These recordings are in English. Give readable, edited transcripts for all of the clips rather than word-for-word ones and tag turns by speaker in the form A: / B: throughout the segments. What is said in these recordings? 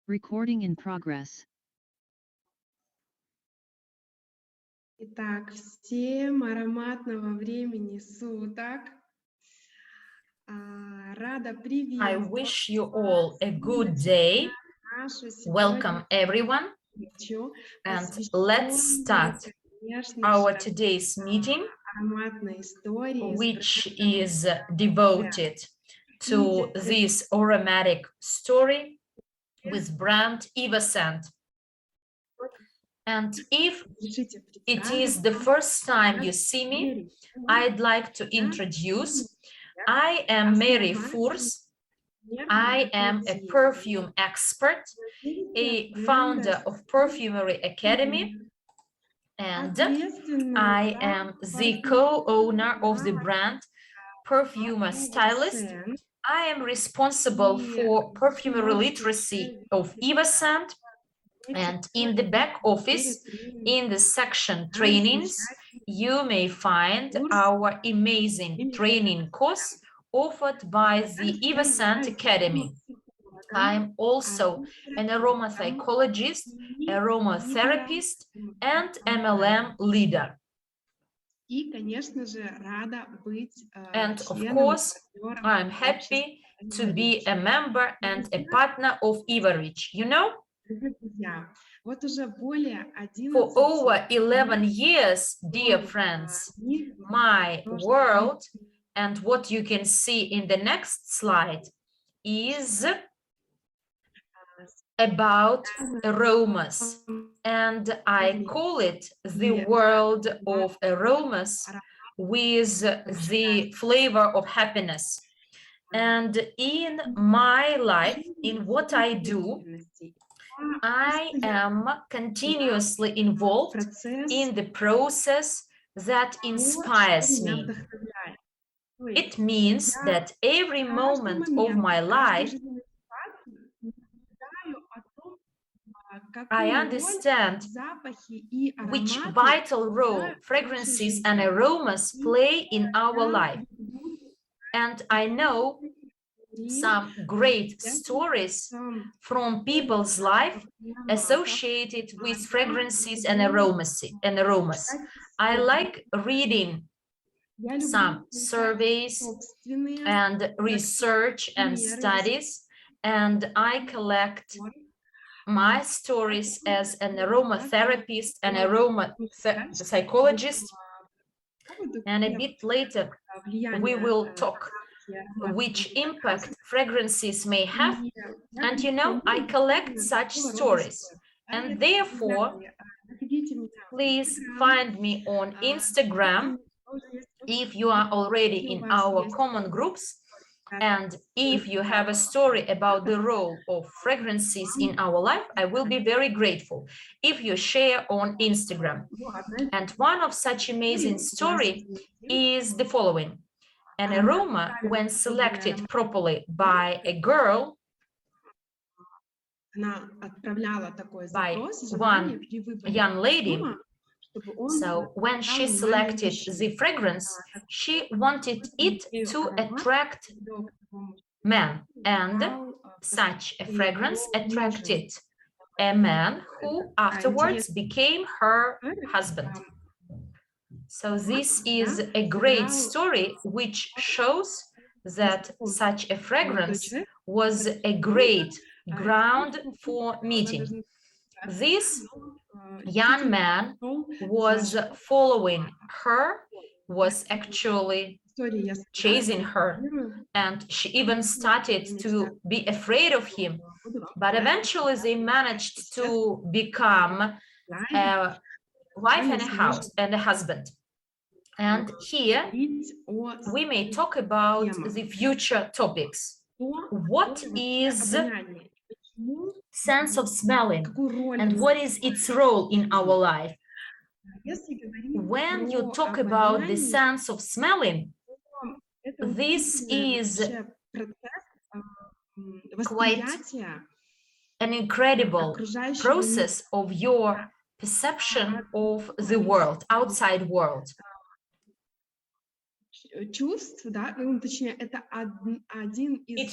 A: Recording in progress.
B: Итак, всем ароматного времени суток. Рада
C: I
B: приветствовать
C: wish you all a good day.
B: нашу
C: Welcome everyone,
B: встречу,
C: and let's start
B: конечно
C: our
B: же,
C: today's meeting,
B: ароматной истории,
C: which is devoted to this aromatic story with brand EvoScent. And if it is the first time you see me, I'd like to introduce. I am Mary Furs. I am a perfume expert, a founder of Perfume Academy, and I am the co-owner of the brand Perfume Stylist. I am responsible for perfumery literacy of EvoScent, and in the back office, in the section trainings, you may find our amazing training course offered by the EvoScent Academy. I'm also an aromathycologist, aromatherapist, and MLM leader. And of course, I'm happy to be a member and a partner of Evorich. You know, for over 11 years, dear friends, my world, and what you can see in the next slide, is about aromas, and I call it the world of aromas with the flavor of happiness. And in my life, in what I do, I am continuously involved in the process that inspires me. It means that every moment of my life, I understand which vital role fragrances and aromas play in our life. And I know some great stories from people's life associated with fragrances and aromas. I like reading some surveys and research and studies, and I collect my stories as an aromatherapist and aroma psychologist. And a bit later, we will talk which impact fragrances may have. And you know, I collect such stories. And therefore, please find me on Instagram if you are already in our common groups. And if you have a story about the role of fragrances in our life, I will be very grateful if you share on Instagram. And one of such amazing story is the following. An aroma, when selected properly by a girl, by one young lady, so when she selected the fragrance, she wanted it to attract men, and such a fragrance attracted a man who afterwards became her husband. So this is a great story which shows that such a fragrance was a great ground for meeting. This young man was following her, was actually chasing her, and she even started to be afraid of him. But eventually they managed to become a wife and a house and a husband. And here we may talk about the future topics. What is sense of smelling and what is its role in our life? When you talk about the sense of smelling, this is quite an incredible process of your perception of the world, outside world. It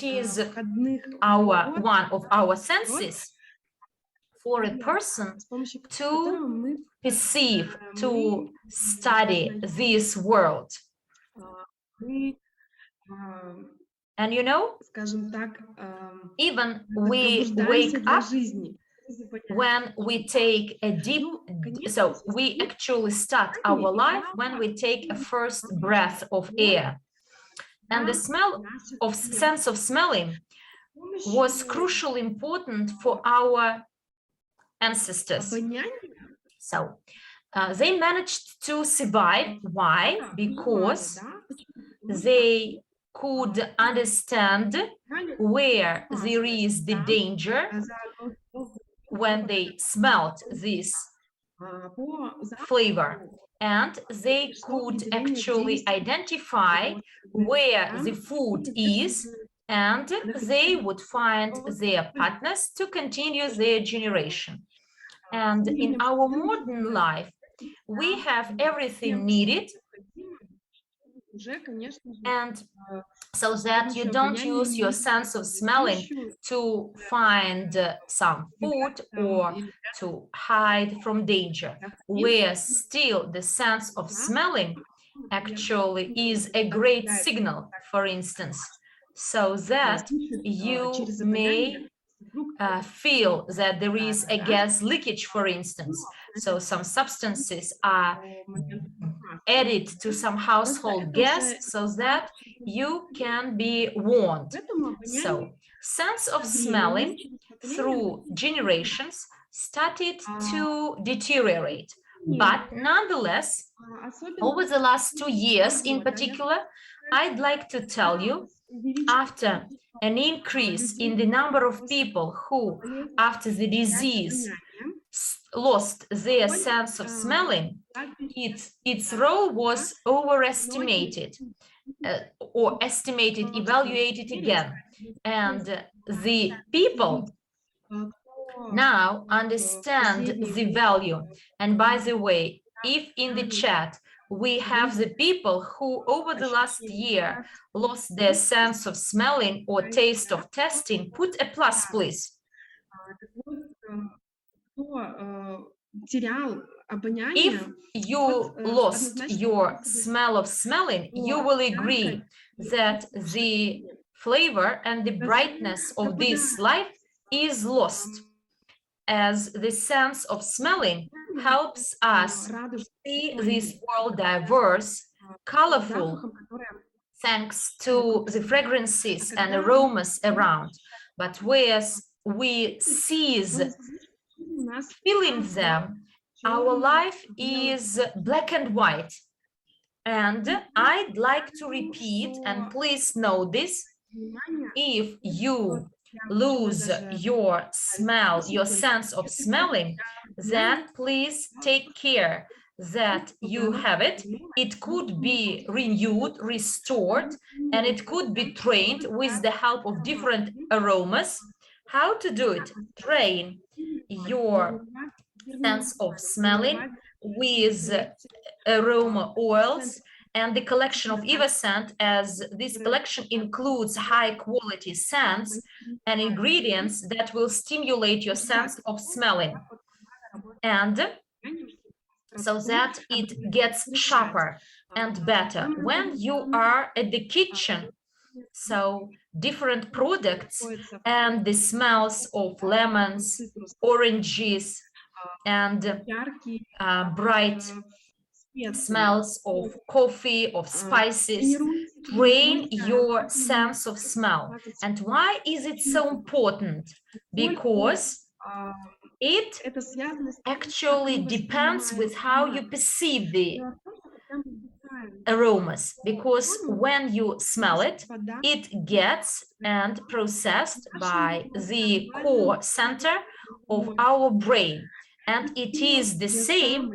C: is one of our senses, for a person to perceive, to study this world. And you know, even we wake up when we take a deep, so we actually start our life when we take a first breath of air. And the sense of smelling was crucially important for our ancestors. So they managed to survive. Why? Because they could understand where there is the danger when they smelled this flavor, and they could actually identify where the food is, and they would find their partners to continue their generation. And in our modern life, we have everything needed, and so that you don't use your sense of smelling to find some food or to hide from danger, where still the sense of smelling actually is a great signal, for instance, so that you may feel that there is a gas leakage, for instance. So some substances are added to some household gas so that you can be warned. So sense of smelling through generations started to deteriorate. But nonetheless, over the last 2 years in particular, I'd like to tell you, after an increase in the number of people who, after the disease, lost their sense of smelling, its role was overestimated or estimated, evaluated again. And the people now understand the value. And by the way, if in the chat we have the people who over the last year lost their sense of smelling or taste of tasting, put a plus, please. If you lost your smell of smelling, you will agree that the flavor and the brightness of this life is lost, as the sense of smelling helps us see this world diverse, colorful, thanks to the fragrances and aromas around. But whereas we cease feeling them, our life is black and white. And I'd like to repeat, and please know this, if you lose your smell, your sense of smelling, then please take care that you have it. It could be renewed, restored, and it could be trained with the help of different aromas. How to do it? Train your sense of smelling with aroma oils and the collection of EvoScent, as this collection includes high quality scents and ingredients that will stimulate your sense of smelling, and so that it gets sharper and better when you are at the kitchen. So different products and the smells of lemons, oranges, and bright smells of coffee, of spices, train your sense of smell. And why is it so important? Because it actually depends with how you perceive the aromas, because when you smell it, it gets and processed by the core center of our brain, and it is the same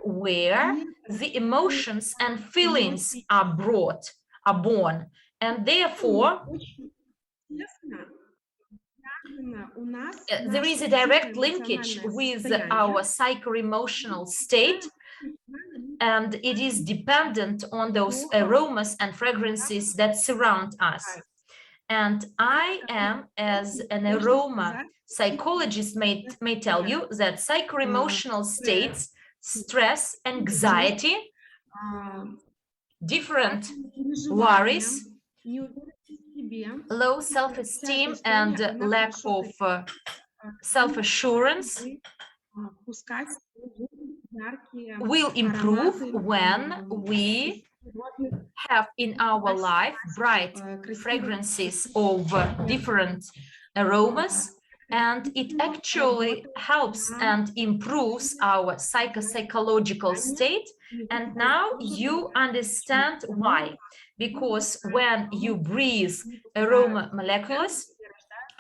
C: where the emotions and feelings are born, and therefore there is a direct linkage with our psycho-emotional state, and it is dependent on those aromas and fragrances that surround us. And I am, as an aroma psychologist, may tell you that psycho-emotional states, stress, anxiety, different worries, low self-esteem, and lack of self-assurance will improve when we have in our life bright fragrances of different aromas, and it actually helps and improves our psychological state. And now you understand why. Because when you breathe aroma molecules,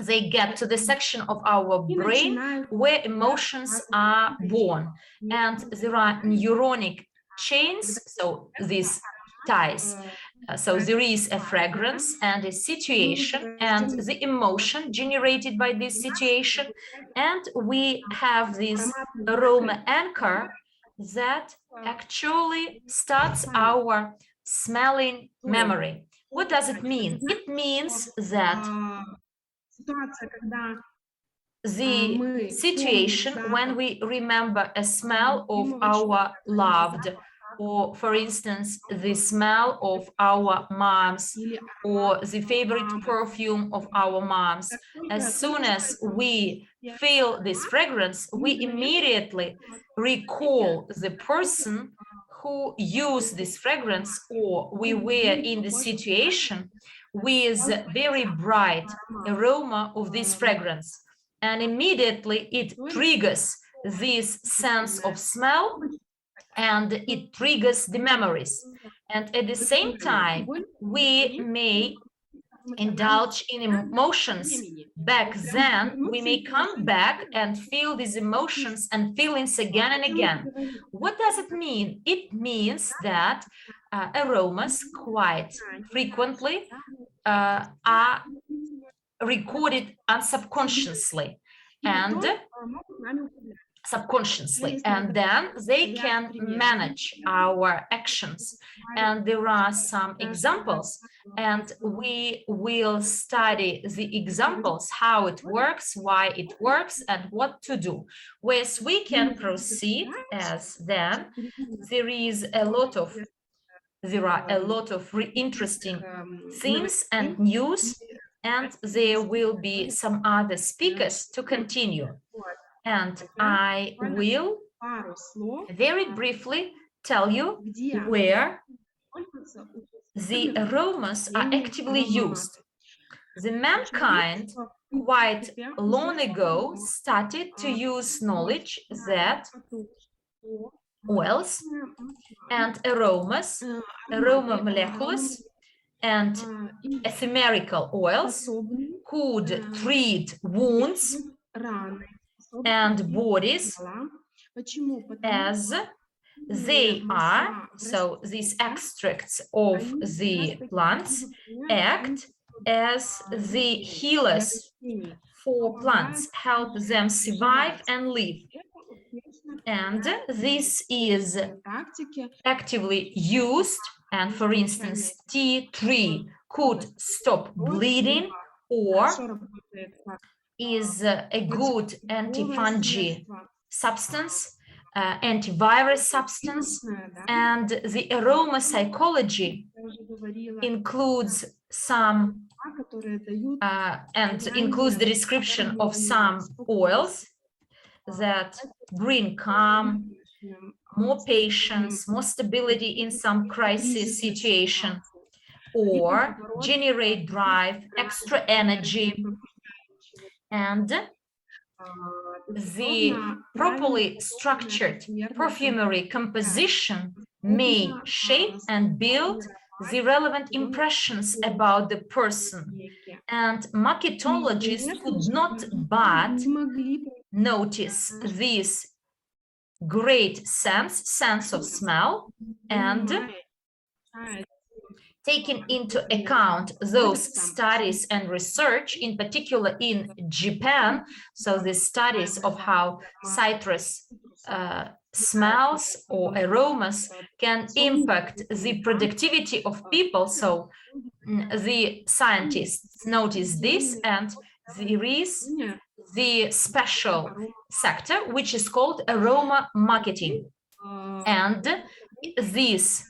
C: they get to the section of our brain where emotions are born, and there are neuronic chains, so these ties. So there is a fragrance and a situation and the emotion generated by this situation, and we have this aroma anchor that actually starts our smelling memory. What does it mean? It means that the situation when we remember a smell of our loved, or for instance the smell of our moms, or the favorite perfume of our moms, as soon as we feel this fragrance, we immediately recall the person who used this fragrance, or we were in the situation with very bright aroma of this fragrance, and immediately it triggers this sense of smell and it triggers the memories. And at the same time, we may indulge in emotions back then. We may come back and feel these emotions and feelings again and again. What does it mean? It means that aromas quite frequently are recorded unsubconsciously and subconsciously, and then they can manage our actions. And there are some examples, and we will study the examples, how it works, why it works, and what to do. Whereas we can proceed, as then there are a lot of interesting themes and news, and there will be some other speakers to continue. And I will very briefly tell you where the aromas are actively used. The mankind quite long ago started to use knowledge that oils and aromas, aroma molecules, and ephemeral oils could treat wounds and bodies as they are. So these extracts of the plants act as the healers for plants, help them survive and live. And this is actively used, and for instance, tea tree could stop bleeding, or is a good anti-fungi substance, antivirus substance. And the aroma psychology includes some includes the description of some oils that bring calm, more patience, more stability in some crisis situation, or generate drive, extra energy. And the properly structured perfumery composition may shape and build the relevant impressions about the person. And marketologists could not but notice this great sense of smell, and taking into account those studies and research, in particular in Japan, so the studies of how citrus smells or aromas can impact the productivity of people. So the scientists notice this, and there is the special sector which is called aroma marketing, and this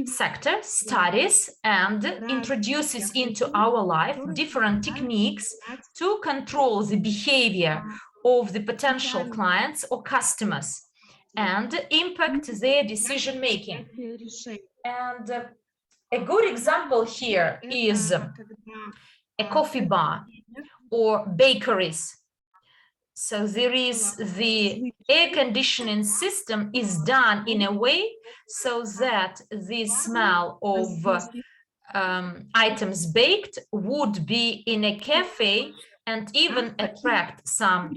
C: sector studies and introduces into our life different techniques to control the behavior of the potential clients or customers and impact their decision making. And a good example here is a coffee bar or bakeries. So there is the air conditioning system is done in a way so that the smell of items baked would be in a cafe and even attract some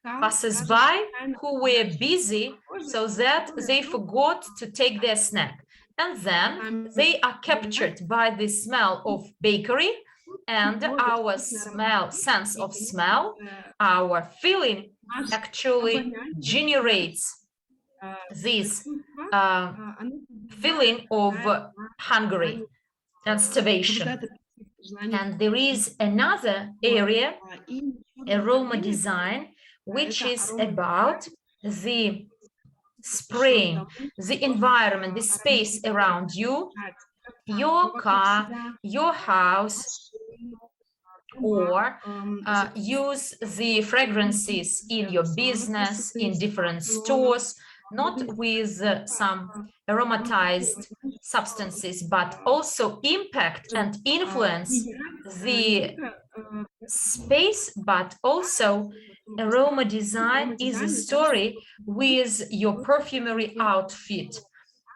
C: passers-by who were busy so that they forgot to take their snack. And then they are captured by the smell of bakery, and our sense of smell, our feeling actually generates this feeling of hunger and starvation. And there is another area, aroma design, which is about the spraying, the environment, the space around you, your car, your house, or use the fragrances in your business, in different stores, not with some aromatized substances, but also impact and influence the space. But also aroma design is a story with your perfumery outfit.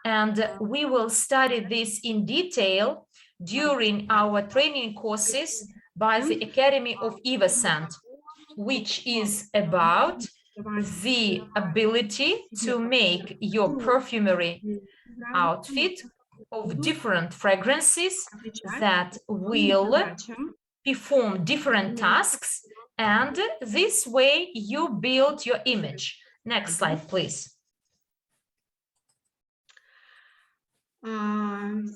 C: And we will study this in detail during our training courses by the Academy of EvoScent, which is about the ability to make your perfumery outfit of different fragrances that will perform different tasks, and this way you build your image. Next slide, please.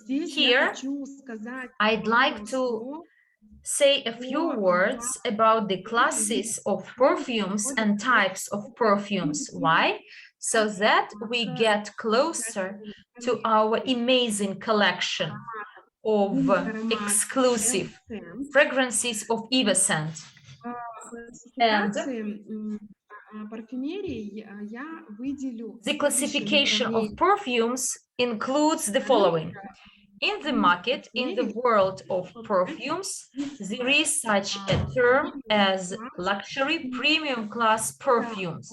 C: Here, I'd like to say a few words about the classes of perfumes and types of perfumes. Why? So that we get closer to our amazing collection of exclusive fragrances of EvoScent. And the classification of perfumes includes the following. In the market, in the world of perfumes, there is such a term as luxury premium class perfumes.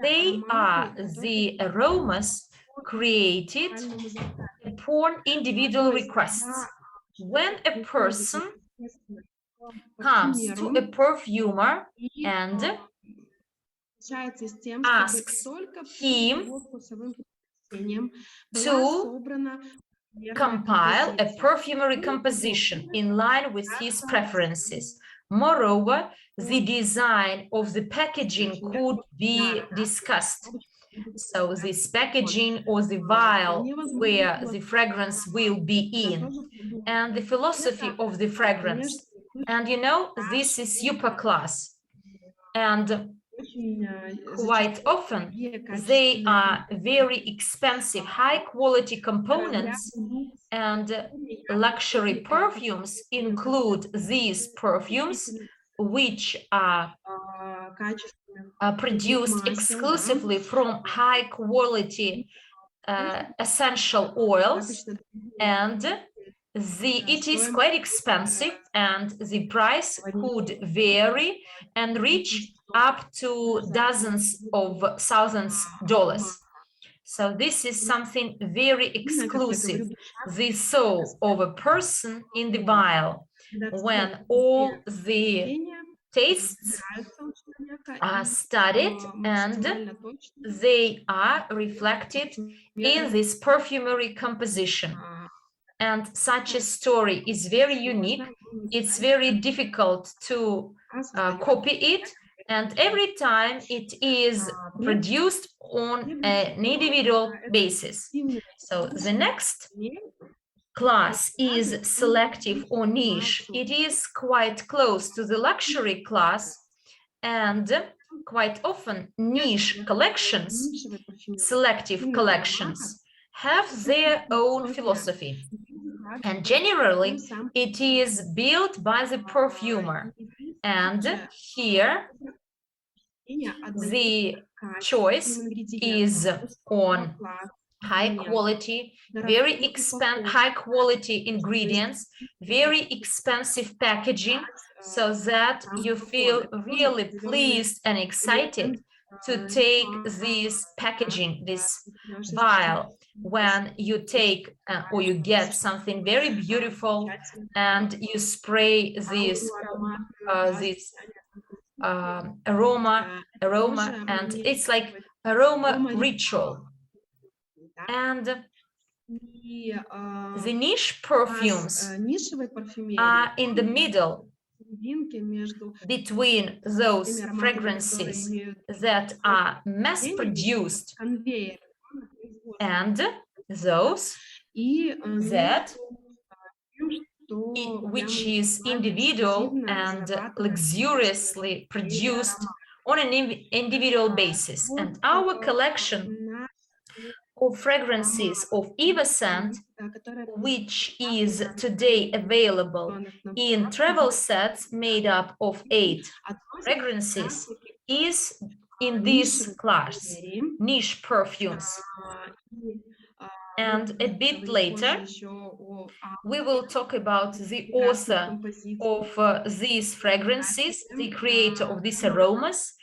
C: They are the aromas created upon individual requests. When a person comes to a perfumer and asks him to compile a perfumery composition in line with his preferences. Moreover, the design of the packaging could be discussed. So this packaging or the vial where the fragrance will be in, and the philosophy of the fragrance. And you know, this is super class. And quite often they are very expensive, high quality components, and luxury perfumes include these perfumes which are produced exclusively from high quality essential oils, and it is quite expensive, and the price could vary and reach up to dozens of thousands of dollars. So this is something very exclusive, the soul of a person in the vial, when all the tastes are studied and they are reflected in this perfumery composition. and such a story is very unique. It's very difficult to copy it, and every time it is produced on an individual basis. So the next class is selective or niche. It is quite close to the luxury class, and quite often niche collections, selective collections, have their own philosophy. And generally, it is built by the perfumer. And here, the choice is on high quality, high quality ingredients, very expensive packaging, so that you feel really pleased and excited to take this packaging, this vial, when you take or you get something very beautiful and you spray this aroma, and it's like aroma ritual. And the niche perfumes are in the middle between those fragrances that are mass-produced and those that which is individual and luxuriously produced on an individual basis. And our collection of fragrances of EvoScent, which is today available in travel sets made up of 8 fragrances, is in this class, niche perfumes. And a bit later, we will talk about the author of these fragrances, the creator of these aromas.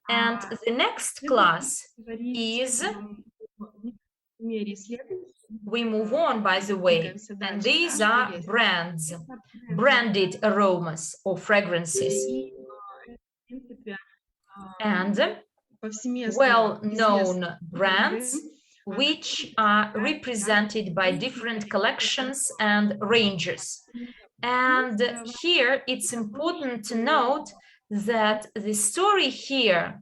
C: And the next class is, we move on, by the way, and these are brands, branded aromas or fragrances. And well-known brands which are represented by different collections and ranges. And here it's important to note that the story here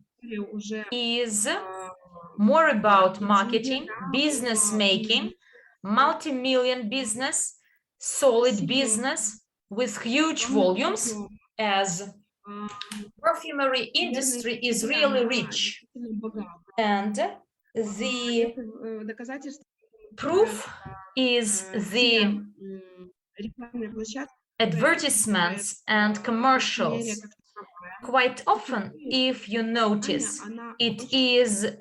C: is more about marketing, business making, multi-million business, solid business with huge volumes, as perfumery industry is really rich. And the proof is the advertisements and commercials. Quite often, if you notice, it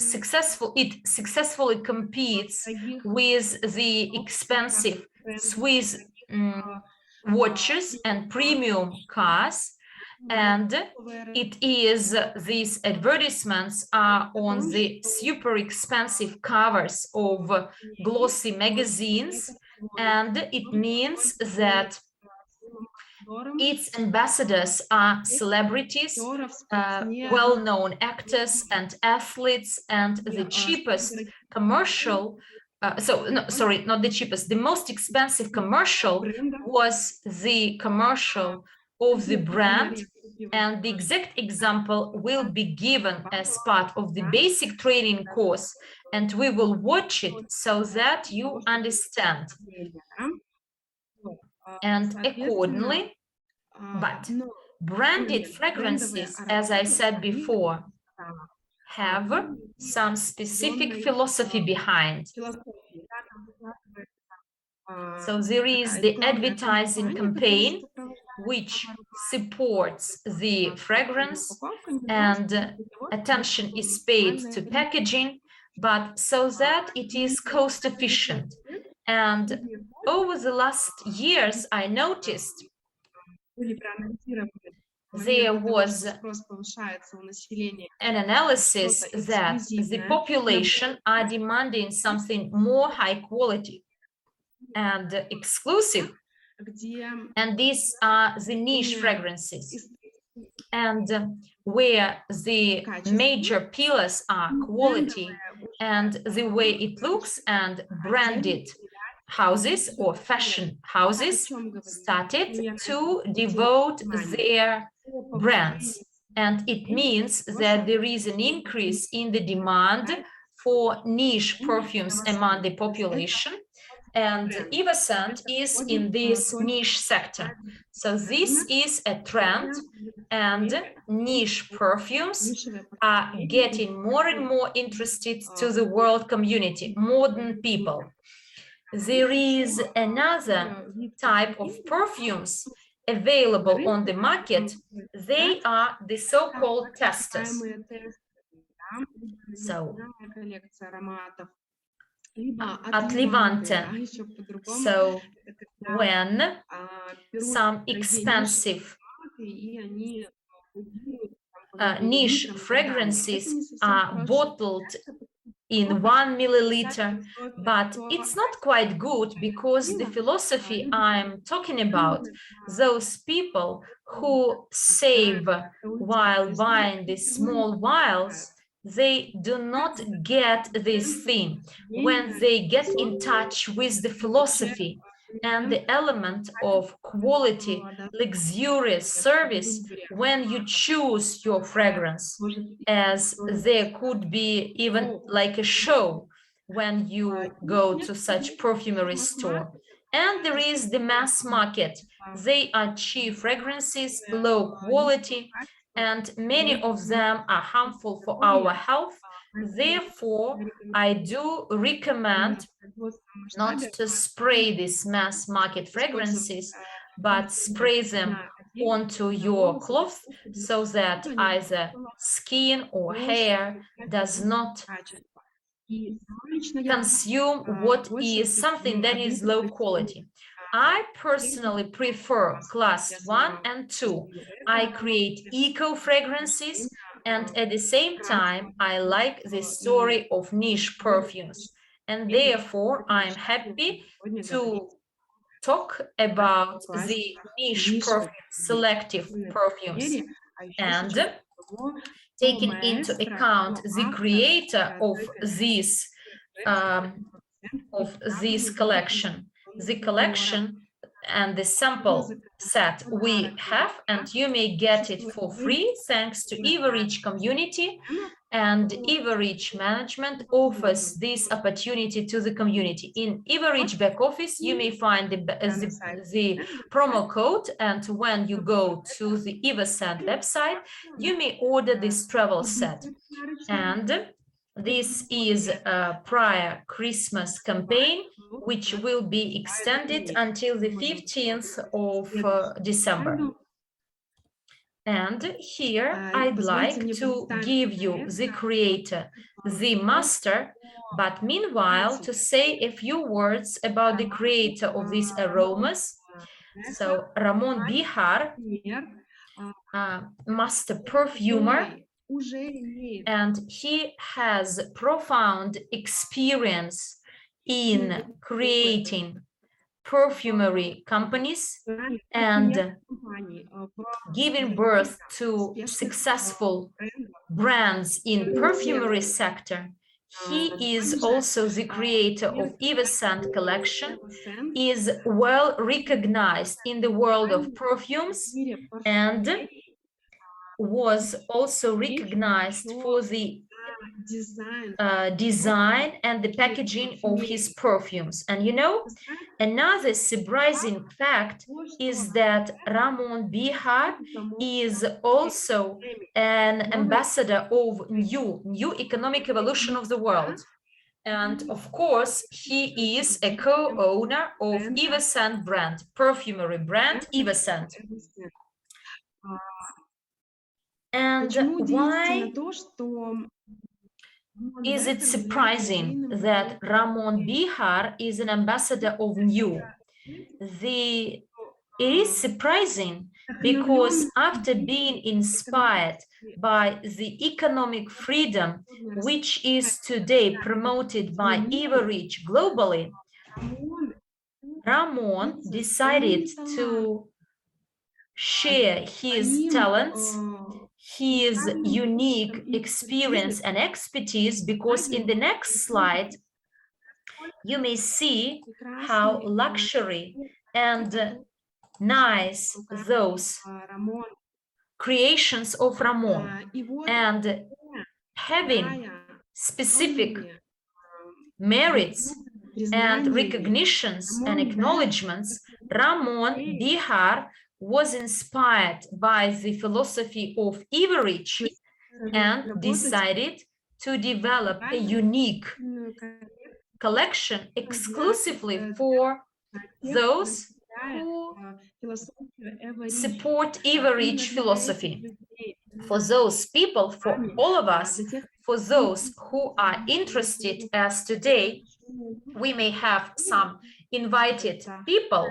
C: successfully competes with the expensive Swiss watches and premium cars, and it is these advertisements are on the super expensive covers of glossy magazines, and it means that its ambassadors are celebrities, well-known actors and athletes, and the cheapest commercial, not the cheapest, the most expensive commercial was the commercial of the brand, and the exact example will be given as part of the basic training course, and we will watch it so that you understand. And accordingly, but branded fragrances, as I said before, have some specific philosophy behind. So there is the advertising campaign, which supports the fragrance, and attention is paid to packaging, but so that it is cost efficient. And over the last years, I noticed there was an analysis that the population are demanding something more high quality and exclusive, and these are the niche fragrances, and where the major pillars are quality and the way it looks and branded houses or fashion houses started to devote their brands. And it means that there is an increase in the demand for niche perfumes among the population. And EvoScent is in this niche sector. So this is a trend, and niche perfumes are getting more and more interested to the world community, modern people. There is another type of perfumes available on the market. They are the so-called testers. So, at Levante. So, when some expensive niche fragrances are bottled in 1 milliliter, but it's not quite good, because the philosophy I'm talking about, those people who save while buying these small vials, they do not get this thing when they get in touch with the philosophy and the element of quality, luxurious service when you choose your fragrance, as there could be even like a show when you go to such perfumery store. And there is the mass market. They are cheap fragrances, low quality, and many of them are harmful for our health. Therefore, I do recommend not to spray these mass market fragrances, but spray them onto your cloth so that either skin or hair does not consume what is something that is low quality. I personally prefer class 1 and 2. I create eco fragrances, and at the same time, I like the story of niche perfumes. And therefore, I'm happy to talk about the niche perfume, selective perfumes, and taking into account the creator of this collection, the collection and the sample set we have, and you may get it for free thanks to Evorich community. And Evorich management offers this opportunity to the community. In Evorich back office, you may find the promo code, and when you go to the EvoScent website, you may order this travel set. And this is a prior Christmas campaign, which will be extended until the 15th of December. And here I'd like to give you the creator, the master, but meanwhile to say a few words about the creator of these aromas. So Ramon Bejar, master perfumer, and he has profound experience in creating perfumery companies and giving birth to successful brands in perfumery sector. He is also the creator of EvoScent collection, is well recognized in the world of perfumes, and was also recognized for the design and the packaging of his perfumes. And you know, another surprising fact is that Ramon Bejar is also an ambassador of NEEW Economic Evolution of the World. And of course, he is a co-owner of EvoScent brand, perfumery brand EvoScent. And why is it surprising that Ramon Bejar is an ambassador of NEEW? It is surprising because after being inspired by the economic freedom, which is today promoted by Evorich globally, Ramon decided to share his talents, his unique experience and expertise, because in the next slide, you may see how luxury and nice those creations of Ramon, and having specific merits and recognitions and acknowledgements, Ramon Bejar was inspired by the philosophy of Evorich and decided to develop a unique collection exclusively for those who support Evorich philosophy. For those people, for all of us, for those who are interested, as today we may have some invited people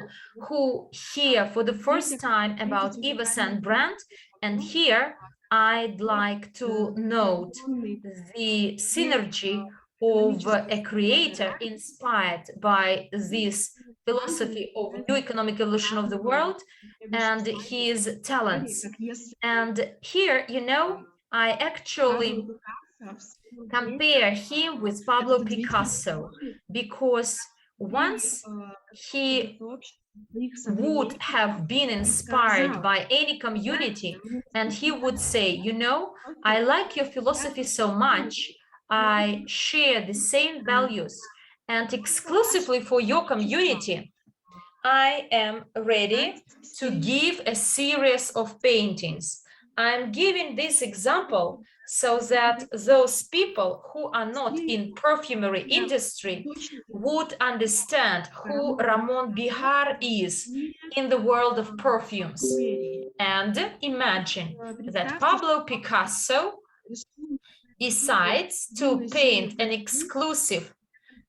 C: who hear for the first time about EvoScent brand, and here I'd like to note the synergy of a creator inspired by this philosophy of new economic evolution of the world and his talents. And here, you know, I actually compare him with Pablo Picasso, because once he would have been inspired by any community and he would say, you know, I like your philosophy so much, I share the same values, and exclusively for your community, I am ready to give a series of paintings. I'm giving this example so that those people who are not in perfumery industry would understand who Ramon Bejar is in the world of perfumes. And imagine that Pablo Picasso decides to paint an exclusive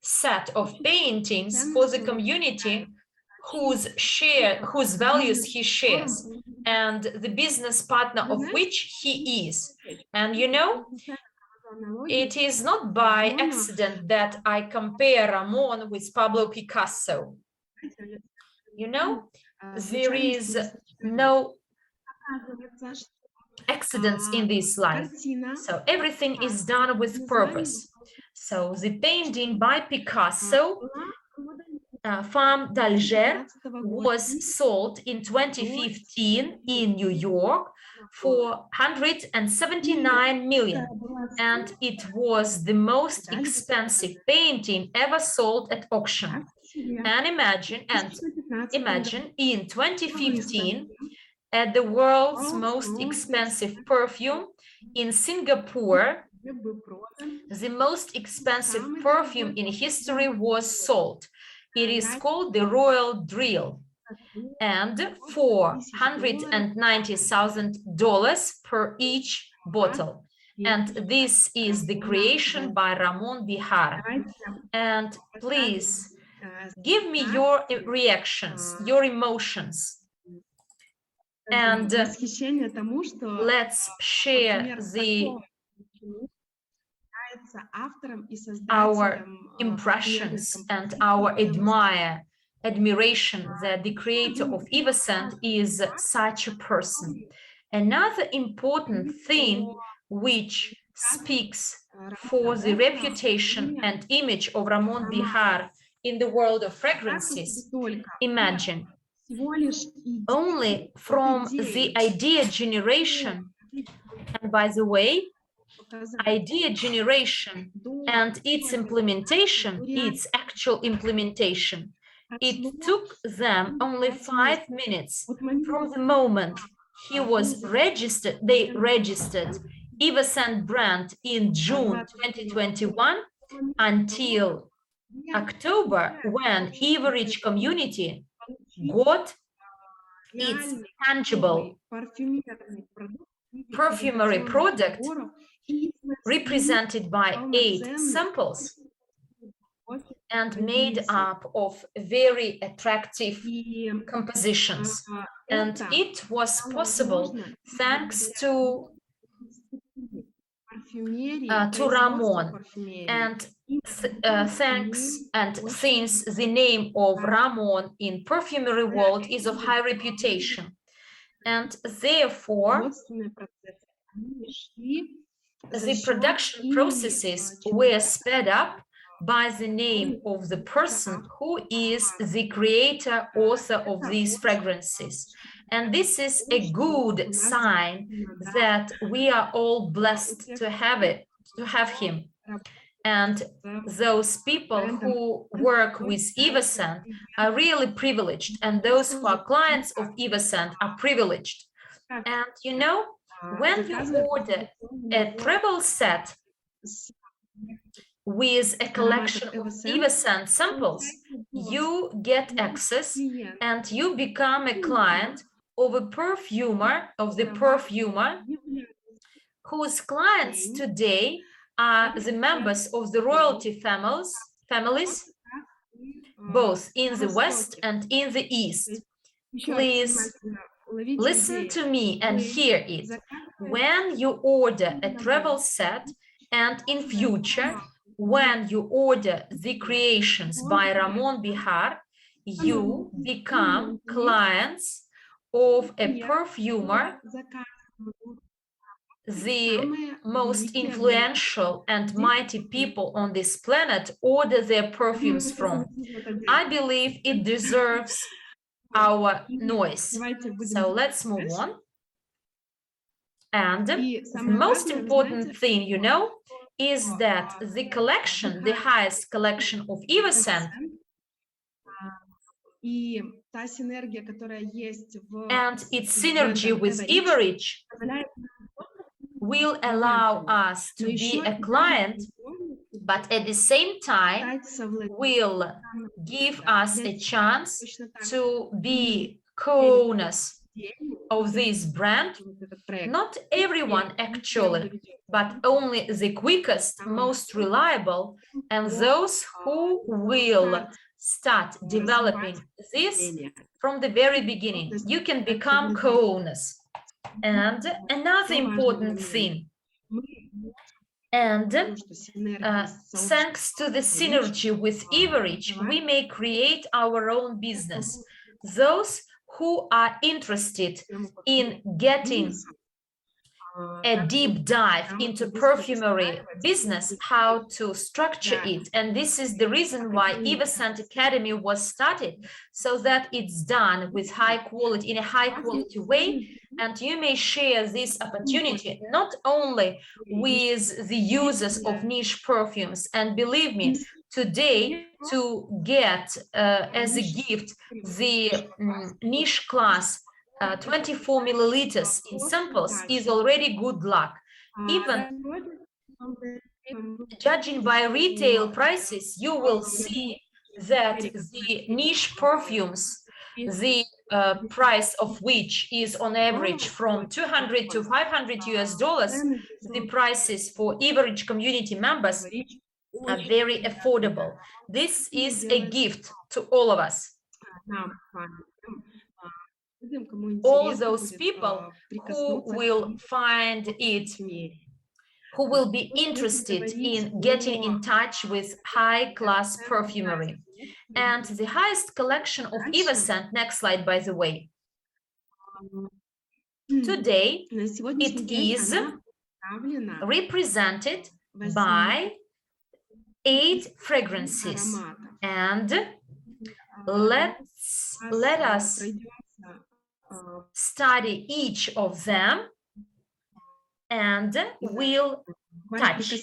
C: set of paintings for the community whose values he shares and the business partner of which he is. And you know, it is not by accident that I compare Ramon with Pablo Picasso. You know, there is no accidents in this life. So everything is done with purpose. So the painting by Picasso, Femme d'Alger, was sold in 2015 in New York for 179 million, and it was the most expensive painting ever sold at auction. And imagine in 2015, at the world's most expensive perfume in Singapore, the most expensive perfume in history was sold. It is called the Royal Drill, and $490,000 per each bottle. And this is the creation by Ramon Bejar. And please give me your reactions, your emotions. And let's share our impressions and our admiration that the creator of EvoScent is such a person. Another important thing which speaks for the reputation and image of Ramon Bejar in the world of fragrances, imagine, only from the idea generation, and by the way, idea generation and its implementation, its actual implementation, it took them only 5 minutes from the moment he was registered, they registered EvoScent brand in June 2021 until October, when Evorich community got its tangible perfumery product represented by 8 samples and made up of very attractive compositions. And it was possible thanks to Ramon, and thanks and since the name of Ramon in perfumery world is of high reputation, and therefore the production processes were sped up by the name of the person who is the creator, author of these fragrances. And this is a good sign that we are all blessed to have him. And those people who work with EvoScent are really privileged, and those who are clients of EvoScent are privileged. And you know, when you order a travel set with a collection of EvoScent samples, you get access and you become a client of a perfumer, whose clients today are the members of the royalty families, both in the West and in the East. Please listen to me and hear it. When you order a travel set, and in future, when you order the creations by Ramon Bejar, you become clients of a perfumer, the most influential and mighty people on this planet order their perfumes from. I believe it deserves our noise. So let's move on. And the most important thing, you know, is that the collection, the highest collection of EvoScent, and its synergy with Evorich will allow us to be a client, but at the same time will give us a chance to be co-owners of this brand. Not everyone actually, but only the quickest, most reliable, and those who will start developing this from the very beginning. You can become co-owners. And another important thing, and thanks to the synergy with Evorich, we may create our own business. Those who are interested in getting a deep dive into perfumery business, how to structure it. And this is the reason why EvoScent Academy was started, so that it's done with high quality, in a high quality way. And you may share this opportunity not only with the users of niche perfumes. And believe me, today to get as a gift the niche class 24 milliliters in samples is already good luck. Even judging by retail prices, you will see that the niche perfumes, the price of which is on average from $200 to $500 US, the prices for Evorich community members are very affordable. This is a gift to all of us. All those people who will find it, who will be interested in getting in touch with high-class perfumery. And the highest collection of EvoScent, next slide, by the way, today it is represented by 8 fragrances. And let us study each of them and we'll touch.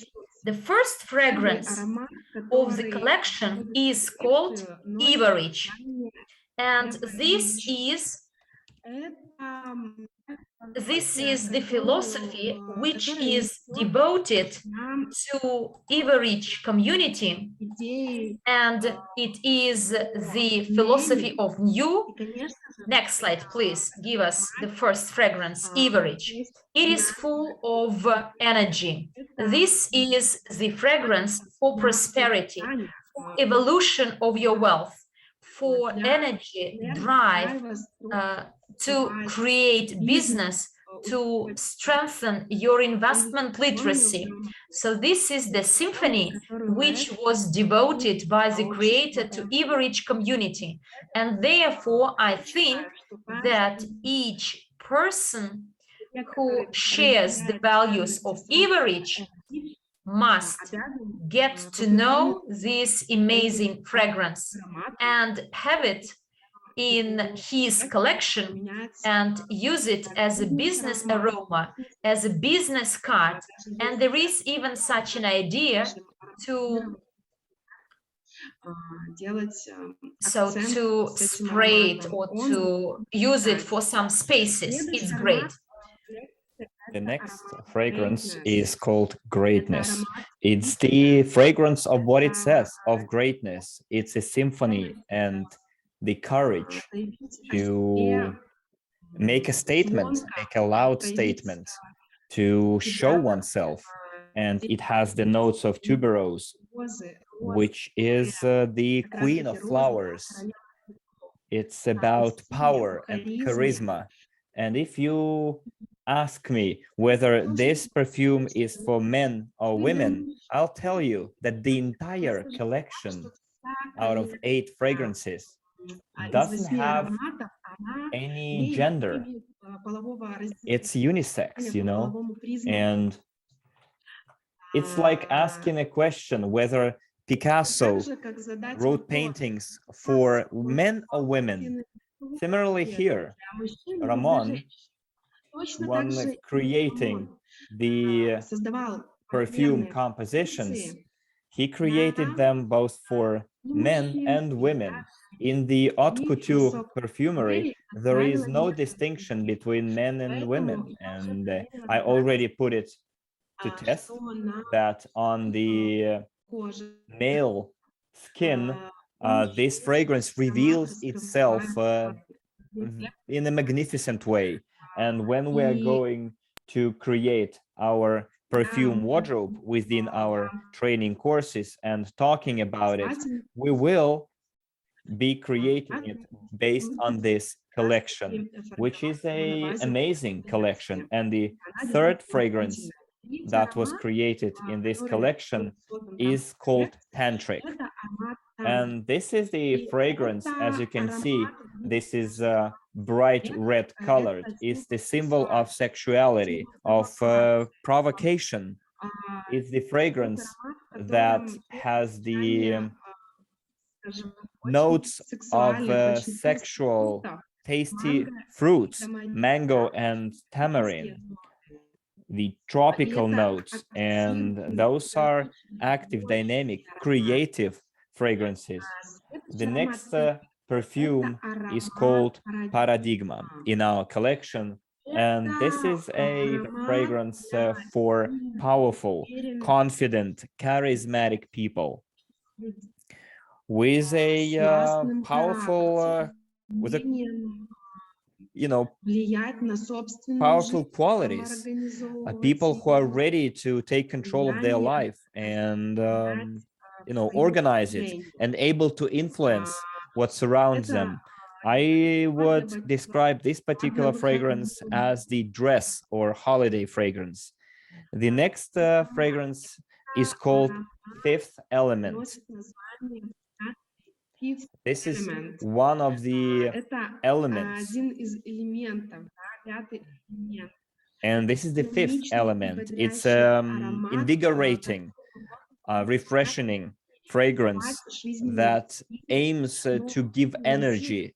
C: The first fragrance of the collection is called Evorich, and this is the philosophy which is devoted to Evorich community, and it is the philosophy of NEEW. Next slide, please. Give us the first fragrance, Evorich. It is full of energy. This is the fragrance for prosperity, for evolution of your wealth, for energy, drive, to create business, to strengthen your investment literacy. So this is the symphony which was devoted by the creator to Evorich community. And therefore, I think that each person who shares the values of Evorich must get to know this amazing fragrance and have it in his collection and use it as a business aroma, as a business card. And there is even such an idea to spray it or to use it for some spaces. It's great.
A: The next fragrance is called Greatness. It's the fragrance of what it says, of greatness. It's a symphony and the courage to make a statement, make a loud statement, to show oneself. And it has the notes of tuberose, which is the queen of flowers. It's about power and charisma. And if you ask me whether this perfume is for men or women, I'll tell you that the entire collection out of 8 fragrances doesn't have any gender. It's unisex, you know, and it's like asking a question whether Picasso wrote paintings for men or women. Similarly here, Ramon, when creating the perfume compositions, he created them both for men and women. In the haute couture perfumery, there is no distinction between men and women. And I already put it to test that on the male skin, this fragrance reveals itself in a magnificent way. And when we are going to create our perfume wardrobe within our training courses and talking about it, we will be creating it based on this collection, which is an amazing collection. And the third fragrance that was created in this collection is called Tantric. And this is the fragrance, as you can see, this is bright red colored. It's the symbol of sexuality, of provocation. It's the fragrance that has the notes of sexual, tasty fruits, mango and tamarind, the tropical notes, and those are active, dynamic, creative fragrances. The next perfume is called Paradigma in our collection, and this is a fragrance for powerful, confident, charismatic people with a powerful, with a, you know, powerful qualities, people who are ready to take control of their life and you know, organize it and able to influence what surrounds them. I would describe this particular fragrance as the dress or holiday fragrance. The next fragrance is called Fifth Element. This is one of the elements. And this is the fifth element. It's invigorating, refreshing fragrance that aims to give energy,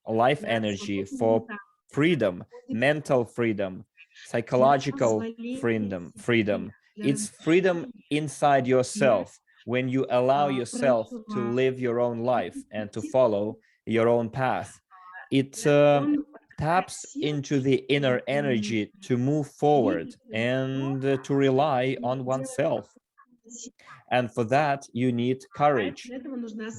A: life energy for freedom, mental freedom, psychological freedom. It's freedom inside yourself when you allow yourself to live your own life and to follow your own path. It taps into the inner energy to move forward and to rely on oneself. And for that, you need courage.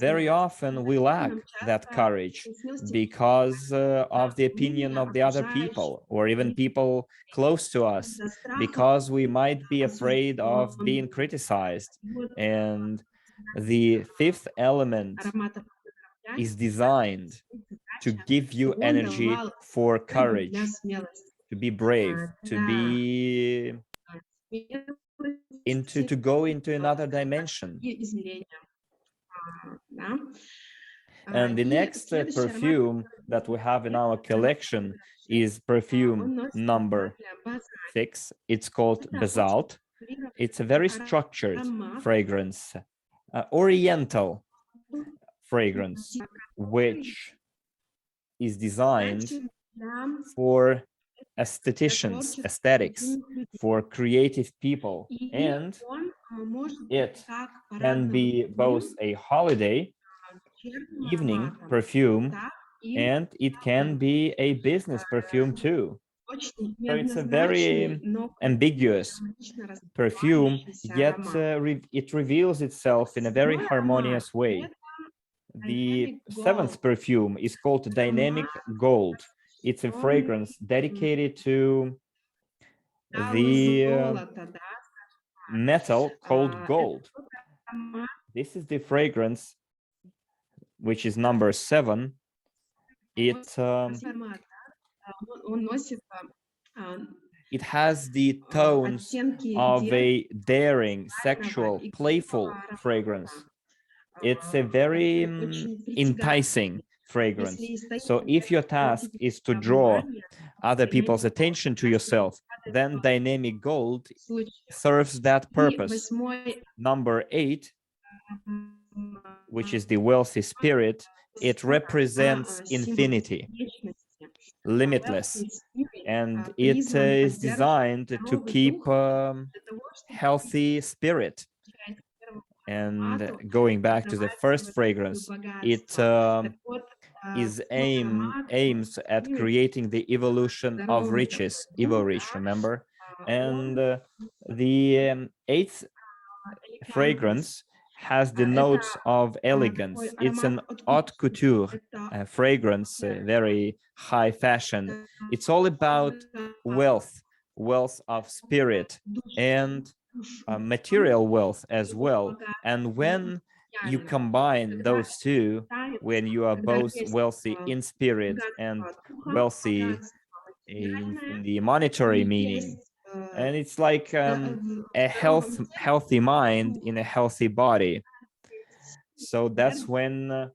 A: Very often we lack that courage because of the opinion of the other people or even people close to us, because we might be afraid of being criticized. And the fifth element is designed to give you energy for courage, to be brave, to be to go into another dimension. And the next perfume that we have in our collection is perfume number 6. It's called Basalt. It's a very structured fragrance, oriental fragrance, which is designed for aesthetics, for creative people, and it can be both a holiday evening perfume and it can be a business perfume too. So it's a very ambiguous perfume, yet it reveals itself in a very harmonious way. The seventh perfume is called Dynamic Gold. It's a fragrance dedicated to the metal called gold. This is the fragrance, which is number 7. It has the tones of a daring, sexual, playful fragrance. It's a very enticing fragrance. So if your task is to draw other people's attention to yourself, then Dynamic Gold serves that purpose. Number 8, which is the wealthy spirit, it represents infinity, limitless, and it is designed to keep healthy spirit. And going back to the first fragrance, it aims at creating the evolution of riches, Evorich, remember? And the 8th fragrance has the notes of elegance. It's an haute couture fragrance, very high fashion. It's all about wealth of spirit, and material wealth as well. And when you combine those two, when you are both wealthy in spirit and wealthy in the monetary meaning, and it's like a healthy mind in a healthy body. So that's when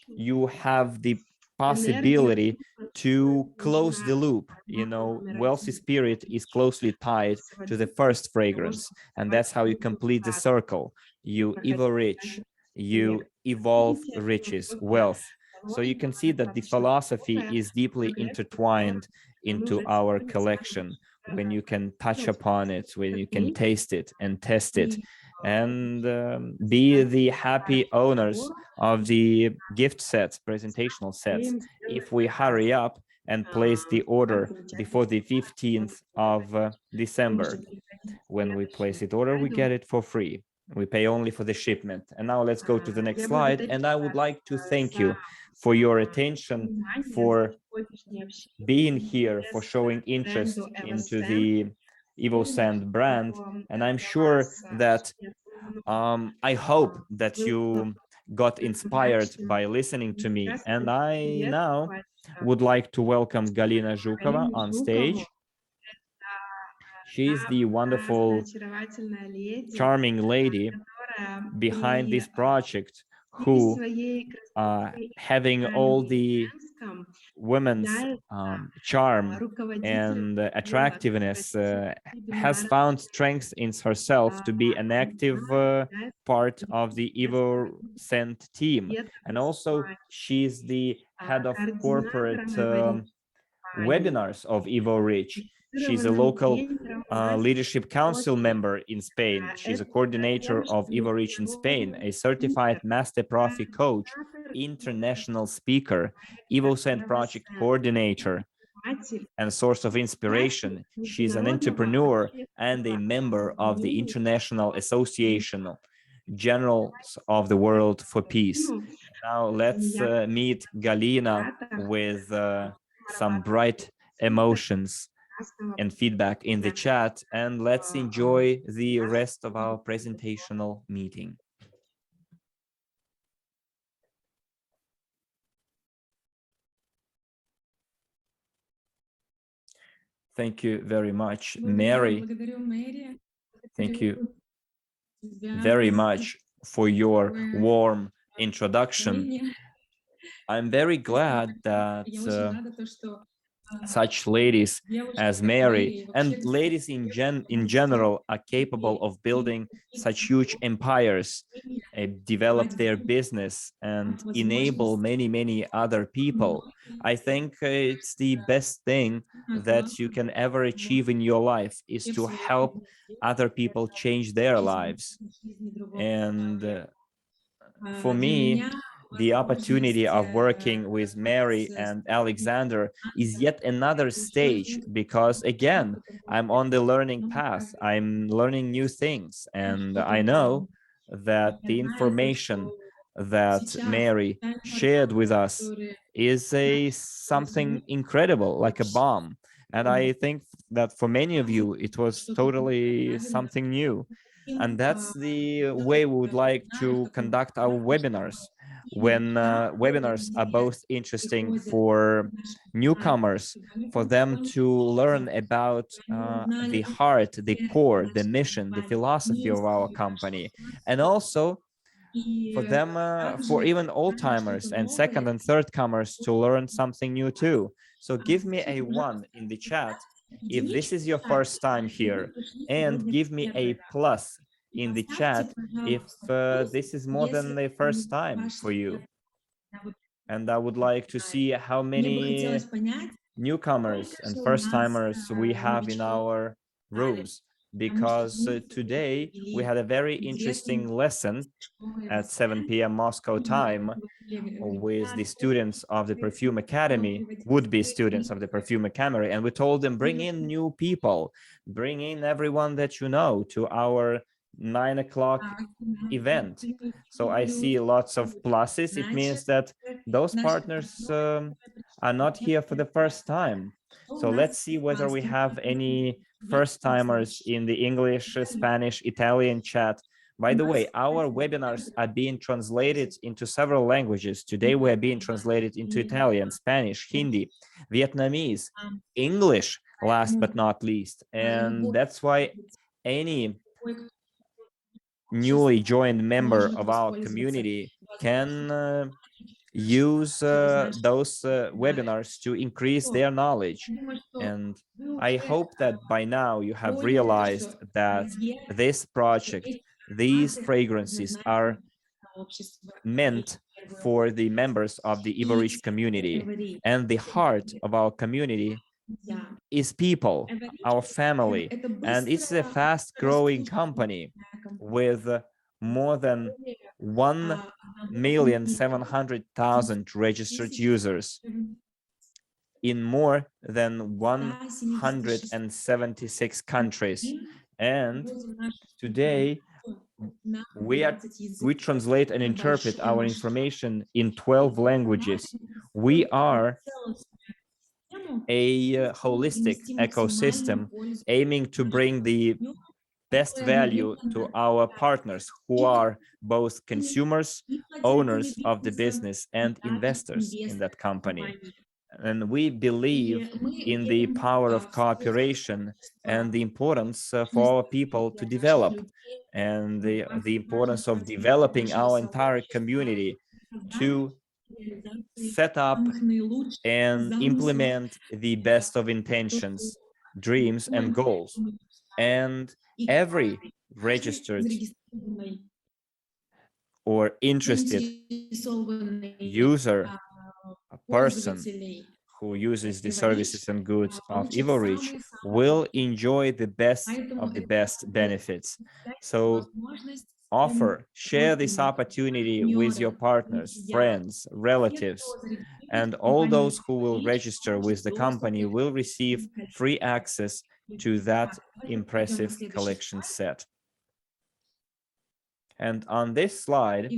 A: you have the possibility to close the loop. You know, wealthy spirit is closely tied to the first fragrance, and that's how you complete the circle. You Evorich, you evolve riches, wealth. So you can see that the philosophy is deeply intertwined into our collection when you can touch upon it, when you can taste it and test it, and be the happy owners of the gift sets, presentational sets, if we hurry up and place the order before the 15th of December. When we place it order, we get it for free. We pay only for the shipment. And now let's go to the next slide. And I would like to thank you for your attention, for being here, for showing interest into the EvoScent brand. And I'm sure that I hope that you got inspired by listening to me. And I now would like to welcome Galina Zhukova on stage. She's the wonderful, charming lady behind this project who, having all the women's charm and attractiveness, has found strength in herself to be an active part of the EvoScent team. And also, she's the head of corporate webinars of Evorich. She's a local leadership council member in Spain. She's a coordinator of Evorich in Spain, a certified master profi coach, international speaker, EvoScent project coordinator, and source of inspiration. She's an entrepreneur and a member of the International Association of Generals of the World for Peace. Now let's meet Galina with some bright emotions and feedback in the chat, and let's enjoy the rest of our presentational meeting. Thank you very much, Mary. Thank you very much for your warm introduction. I'm very glad that such ladies as Mary and ladies in general are capable of building such huge empires, develop their business and enable many other people. I think it's the best thing that you can ever achieve in your life is to help other people change their lives. And for me, the opportunity of working with Mary and Alexander is yet another stage because, again, I'm on the learning path. I'm learning new things. And I know that the information that Mary shared with us is something incredible, like a bomb. And I think that for many of you, it was totally something new. And that's the way we would like to conduct our webinars. When webinars are both interesting for newcomers, for them to learn about the heart, the core, the mission, the philosophy of our company, and also for them, for even old timers and second and third comers to learn something new too. So give me a 1 in the chat if this is your first time here, and give me a plus in the chat if this is more than the first time for you. And I would like to see how many newcomers and first timers we have in our rooms, because today we had a very interesting lesson at 7 p.m. Moscow time with the students of the Perfume Academy, would-be students of the Perfume Academy, and we told them, bring in new people, bring in everyone that you know to our 9 o'clock event. So I see lots of pluses. It means that those partners are not here for the first time. So let's see whether we have any first timers in the English, Spanish, Italian chat. By the way, our webinars are being translated into several languages. Today we are being translated into Italian, Spanish, Hindi, Vietnamese, English, last but not least. And that's why any newly joined member of our community can use those webinars to increase their knowledge. And I hope that by now you have realized that this project, these fragrances are meant for the members of the Evorich community. And the heart of our community is people, our family. And it's a fast growing company with more than 1,700,000 registered users in more than 176 countries. And today we translate and interpret our information in 12 languages. We are a holistic ecosystem aiming to bring the best value to our partners who are both consumers, owners of the business, and investors in that company. And we believe in the power of cooperation and the importance for our people to develop, and the importance of developing our entire community to set up and implement the best of intentions, dreams, and goals. And every registered or interested user, a person who uses the services and goods of Evorich will enjoy the best of the best benefits. So share this opportunity with your partners, friends, relatives, and all those who will register with the company will receive free access to that impressive collection set. And on this slide,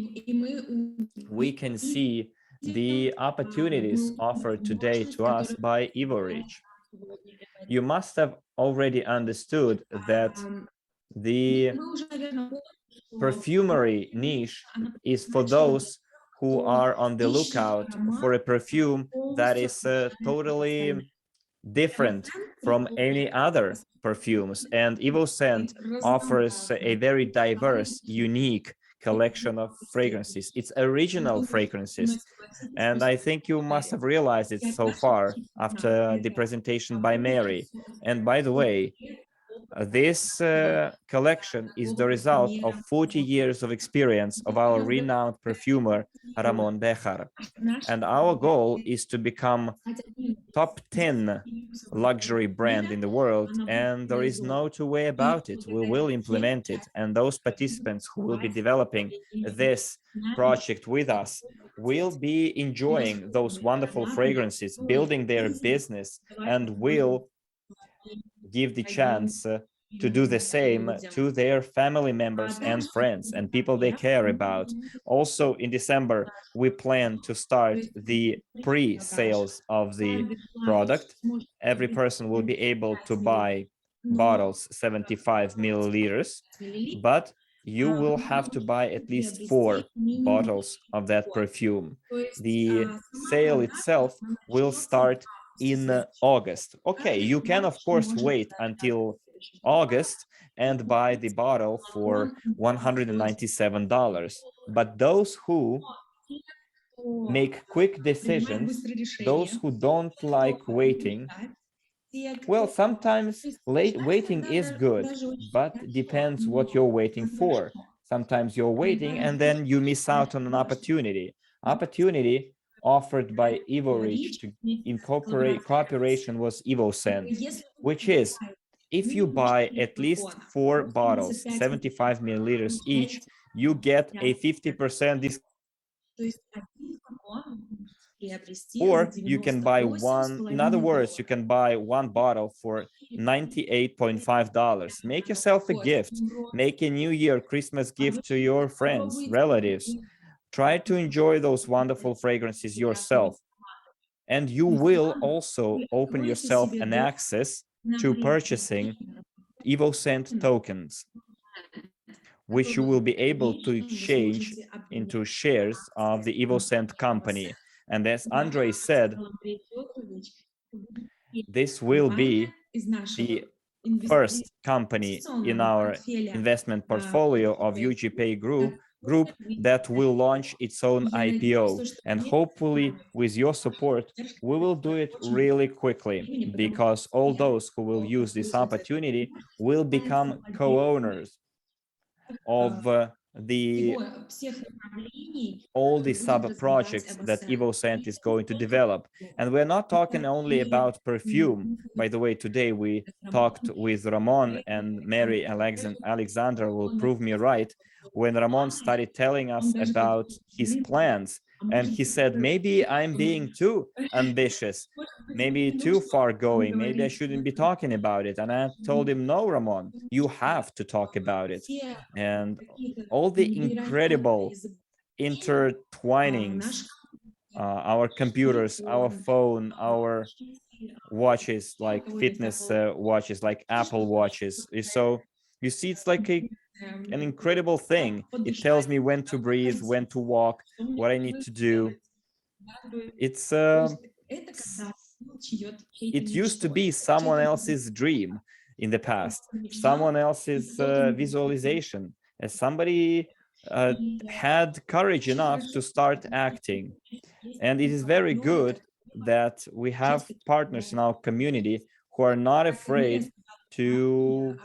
A: we can see the opportunities offered today to us by Evorich. You must have already understood that the perfumery niche is for those who are on the lookout for a perfume that is totally different from any other perfumes. And EvoScent offers a very diverse, unique collection of fragrances. It's original fragrances. And I think you must have realized it so far after the presentation by Mary. And by the way, this collection is the result of 40 years of experience of our renowned perfumer, Ramon Bejar. And our goal is to become top 10 luxury brand in the world, and there is no two way about it. We will implement it, and those participants who will be developing this project with us will be enjoying those wonderful fragrances, building their business, and will give the chance to do the same to their family members and friends and people they care about. Also in December, we plan to start the pre-sales of the product. Every person will be able to buy bottles 75 milliliters, but you will have to buy at least 4 bottles of that perfume. The sale itself will start in August. Okay, you can of course wait until August and buy the bottle for $197. But those who make quick decisions, those who don't like waiting, well, sometimes waiting is good, but depends what you're waiting for. Sometimes you're waiting and then you miss out on an opportunity. Opportunity offered by Evorich to incorporate cooperation was EvoScent, which is if you buy at least 4 bottles, 75 milliliters each, you get a 50% discount. Or you can buy one, in other words, you can buy 1 bottle for $98.5. Make yourself a gift. Make a New Year Christmas gift to your friends, relatives. Try to enjoy those wonderful fragrances yourself. And you will also open yourself an access to purchasing EvoScent tokens, which you will be able to exchange into shares of the EvoScent company. And as Andrey said, this will be the first company in our investment portfolio of UGPay group that will launch its own IPO. And hopefully with your support, we will do it really quickly, because all those who will use this opportunity will become co-owners of all the sub projects that EvoScent is going to develop. And we're not talking only about perfume. By the way, today we talked with Ramon, and Mary Alexander will prove me right when Ramon started telling us about his plans. And he said, maybe I'm being too ambitious, maybe too far going, maybe I shouldn't be talking about it. And I told him, no, Ramon, you have to talk about it. And all the incredible intertwinings, our computers, our phone, our watches, like fitness watches, like Apple watches. So you see, it's like an incredible thing. It tells me when to breathe, when to walk, what I need to do. It used to be someone else's dream in the past, someone else's visualization, as somebody had courage enough to start acting. And it is very good that we have partners in our community who are not afraid to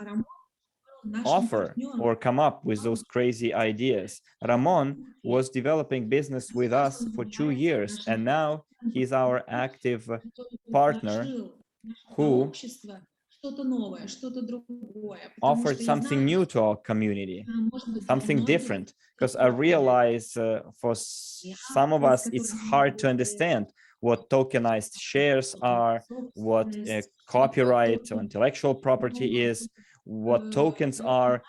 A: offer or come up with those crazy ideas. Ramon was developing business with us for 2 years, and now he's our active partner who offered something new to our community, something different. Because I realize for some of us, it's hard to understand what tokenized shares are, what copyright or intellectual property is, what tokens are.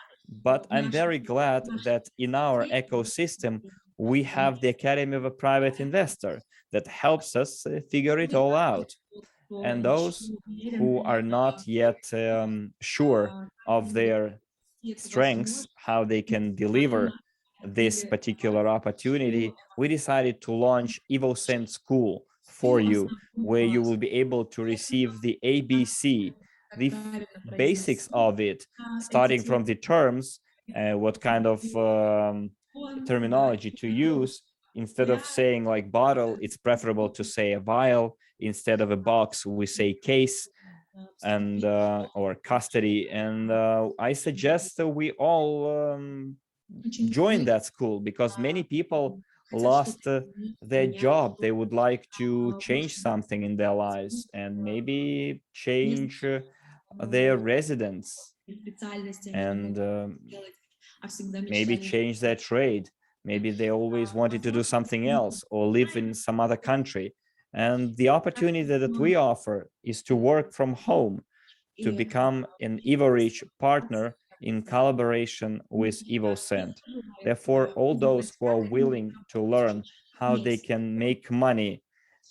A: But I'm very glad that in our ecosystem, we have the Academy of a Private Investor that helps us figure it all out. And those who are not yet sure of their strengths, how they can deliver this particular opportunity, we decided to launch EvoScent School for you, where you will be able to receive the ABC, the basics of it, starting from the terms, what kind of terminology to use. Instead of saying like bottle, it's preferable to say a vial. Instead of a box, we say case and or custody. And I suggest that we all join that school, because many people lost their job. They would like to change something in their lives and maybe change their residence and maybe change their trade. Maybe they always wanted to do something else or live in some other country. And the opportunity that we offer is to work from home, to become an Evorich partner in collaboration with EvoScent. Therefore, all those who are willing to learn how they can make money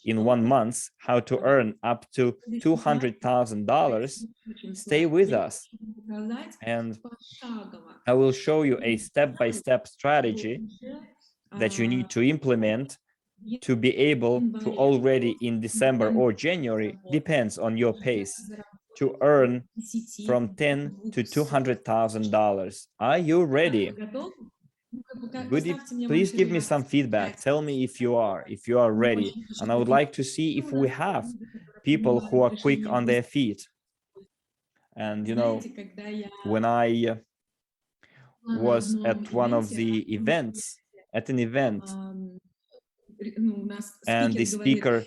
A: in 1 month, how to earn up to $200,000, stay with us. And I will show you a step-by-step strategy that you need to implement to be able to already in December or January, depends on your pace, to earn from $10,000 to $200,000. Are you ready? Please give me some feedback. Tell me if you are ready. And I would like to see if we have people who are quick on their feet. And you know, when I was at one of the events, at an event, and the speaker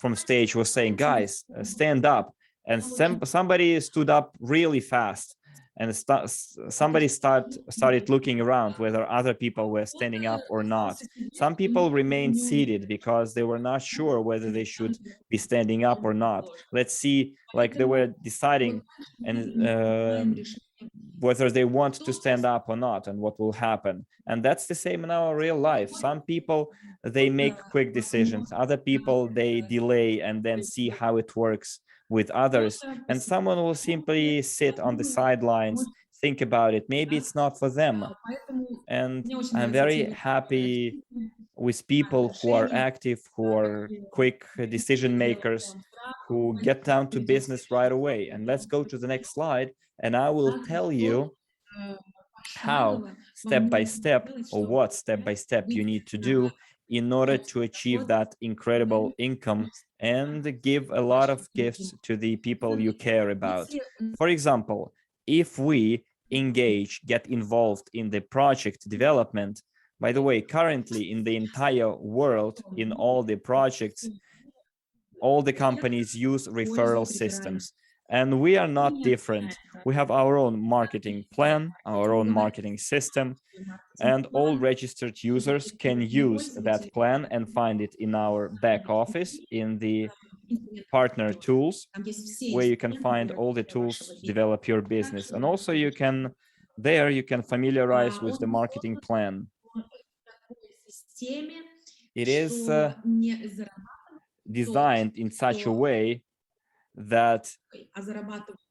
A: from stage was saying, guys, stand up. And somebody stood up really fast, and somebody started looking around whether other people were standing up or not. Some people remained seated because they were not sure whether they should be standing up or not. Let's see, like they were deciding and whether they want to stand up or not and what will happen. And that's the same in our real life. Some people, they make quick decisions. Other people, they delay and then see how it works with others. And someone will simply sit on the sidelines, think about it. Maybe it's not for them. And I'm very happy with people who are active, who are quick decision makers, who get down to business right away. And let's go to the next slide, and I will tell you how step by step, or what step by step you need to do in order to achieve that incredible income and give a lot of gifts to the people you care about. For example, if we get involved in the project development, by the way, currently in the entire world, in all the projects, all the companies use referral systems. And we are not different. We have our own marketing plan, our own marketing system, and all registered users can use that plan and find it in our back office in the partner tools, where you can find all the tools to develop your business. And also you can familiarize with the marketing plan. It is designed in such a way that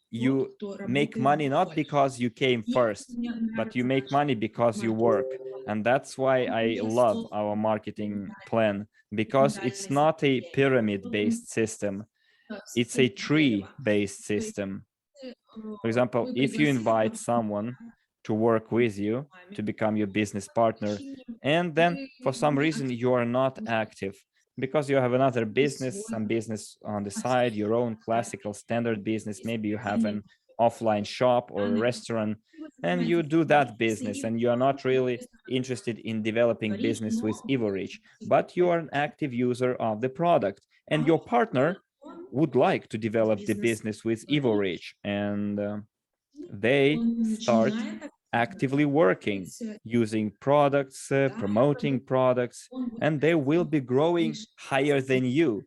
A: you make money not because you came first, but you make money because you work. And that's why I love our marketing plan, because it's not a pyramid-based system. It's a tree-based system. For example, if you invite someone to work with you, to become your business partner, and then for some reason you are not active, because you have another business, some business on the side, your own classical standard business, maybe you have an offline shop or a restaurant, and you do that business, and you are not really interested in developing business with Evorich, but you are an active user of the product, and your partner would like to develop the business with Evorich, and they start actively working, using products, promoting products, and they will be growing higher than you.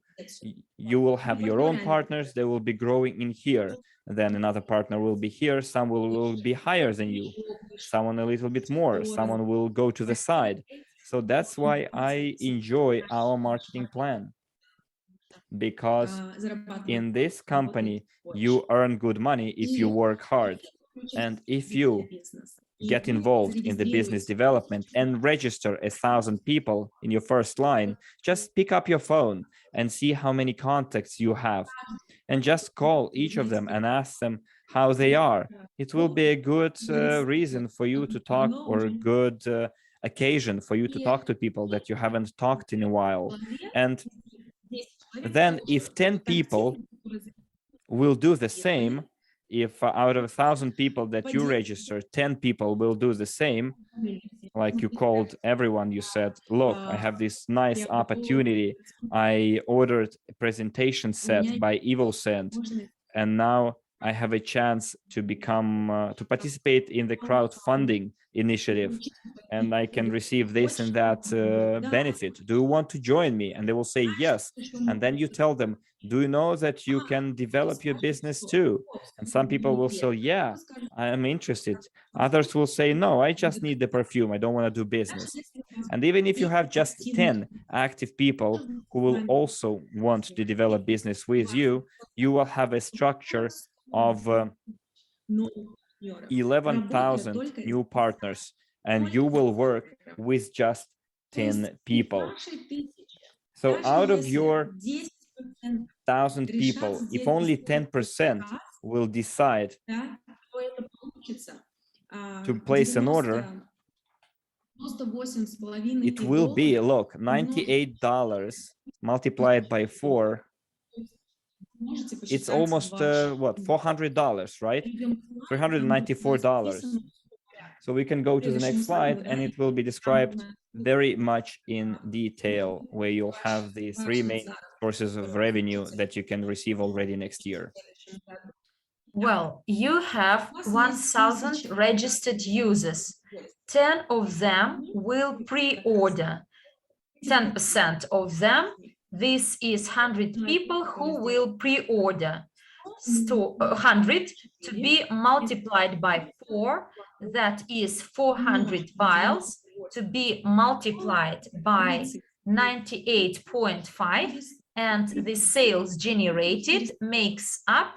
A: You will have your own partners, they will be growing in here. Then another partner will be here, some will be higher than you, someone a little bit more, someone will go to the side. So that's why I enjoy our marketing plan, because in this company, you earn good money if you work hard. And if you get involved in the business development and register 1,000 people in your first line, just pick up your phone and see how many contacts you have, and just call each of them and ask them how they are. It will be a good reason for you to talk, or a good occasion for you to talk to people that you haven't talked in a while. And then if 10 people will do the same, if out of 1,000 people that you register, 10 people will do the same, like you called everyone, you said, look, I have this nice opportunity. I ordered a presentation set by EvoScent, and now I have a chance to become, to participate in the crowdfunding initiative, and I can receive this and that benefit. Do you want to join me? And they will say yes. And then you tell them, do you know that you can develop your business too? And some people will say, yeah, I am interested. Others will say, no, I just need the perfume. I don't want to do business. And even if you have just 10 active people who will also want to develop business with you, you will have a structure of 11,000 new partners, and you will work with just 10 people. So out of your 1,000 people, if only 10% will decide to place an order, it will be, look, $98 multiplied by 4. It's almost what, $400, right? $394. So we can go to the next slide, and it will be described very much in detail, where you'll have the 3 main sources of revenue that you can receive already next year.
C: Well, you have 1,000 registered users. 10 of them will pre-order. 10% of them, this is 100 people who will pre-order. So 100 to be multiplied by 4, that is 400 vials, to be multiplied by 98.5, and the sales generated makes up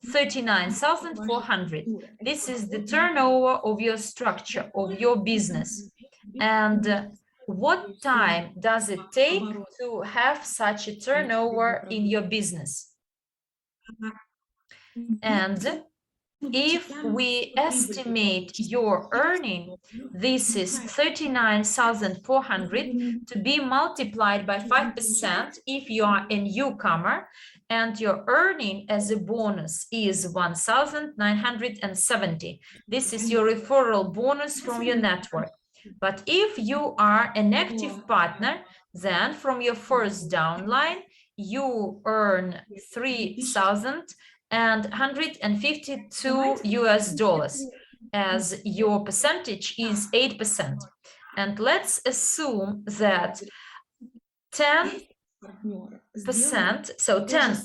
C: 39,400. This is the turnover of your structure, of your business. And what time does it take to have such a turnover in your business? And if we estimate your earning, this is 39,400 to be multiplied by 5% if you are a newcomer, and your earning as a bonus is 1,970. This is your referral bonus from your network. But if you are an active partner, then from your first downline, you earn 3,152 US dollars, as your percentage is 8%. And let's assume that 10%, so 10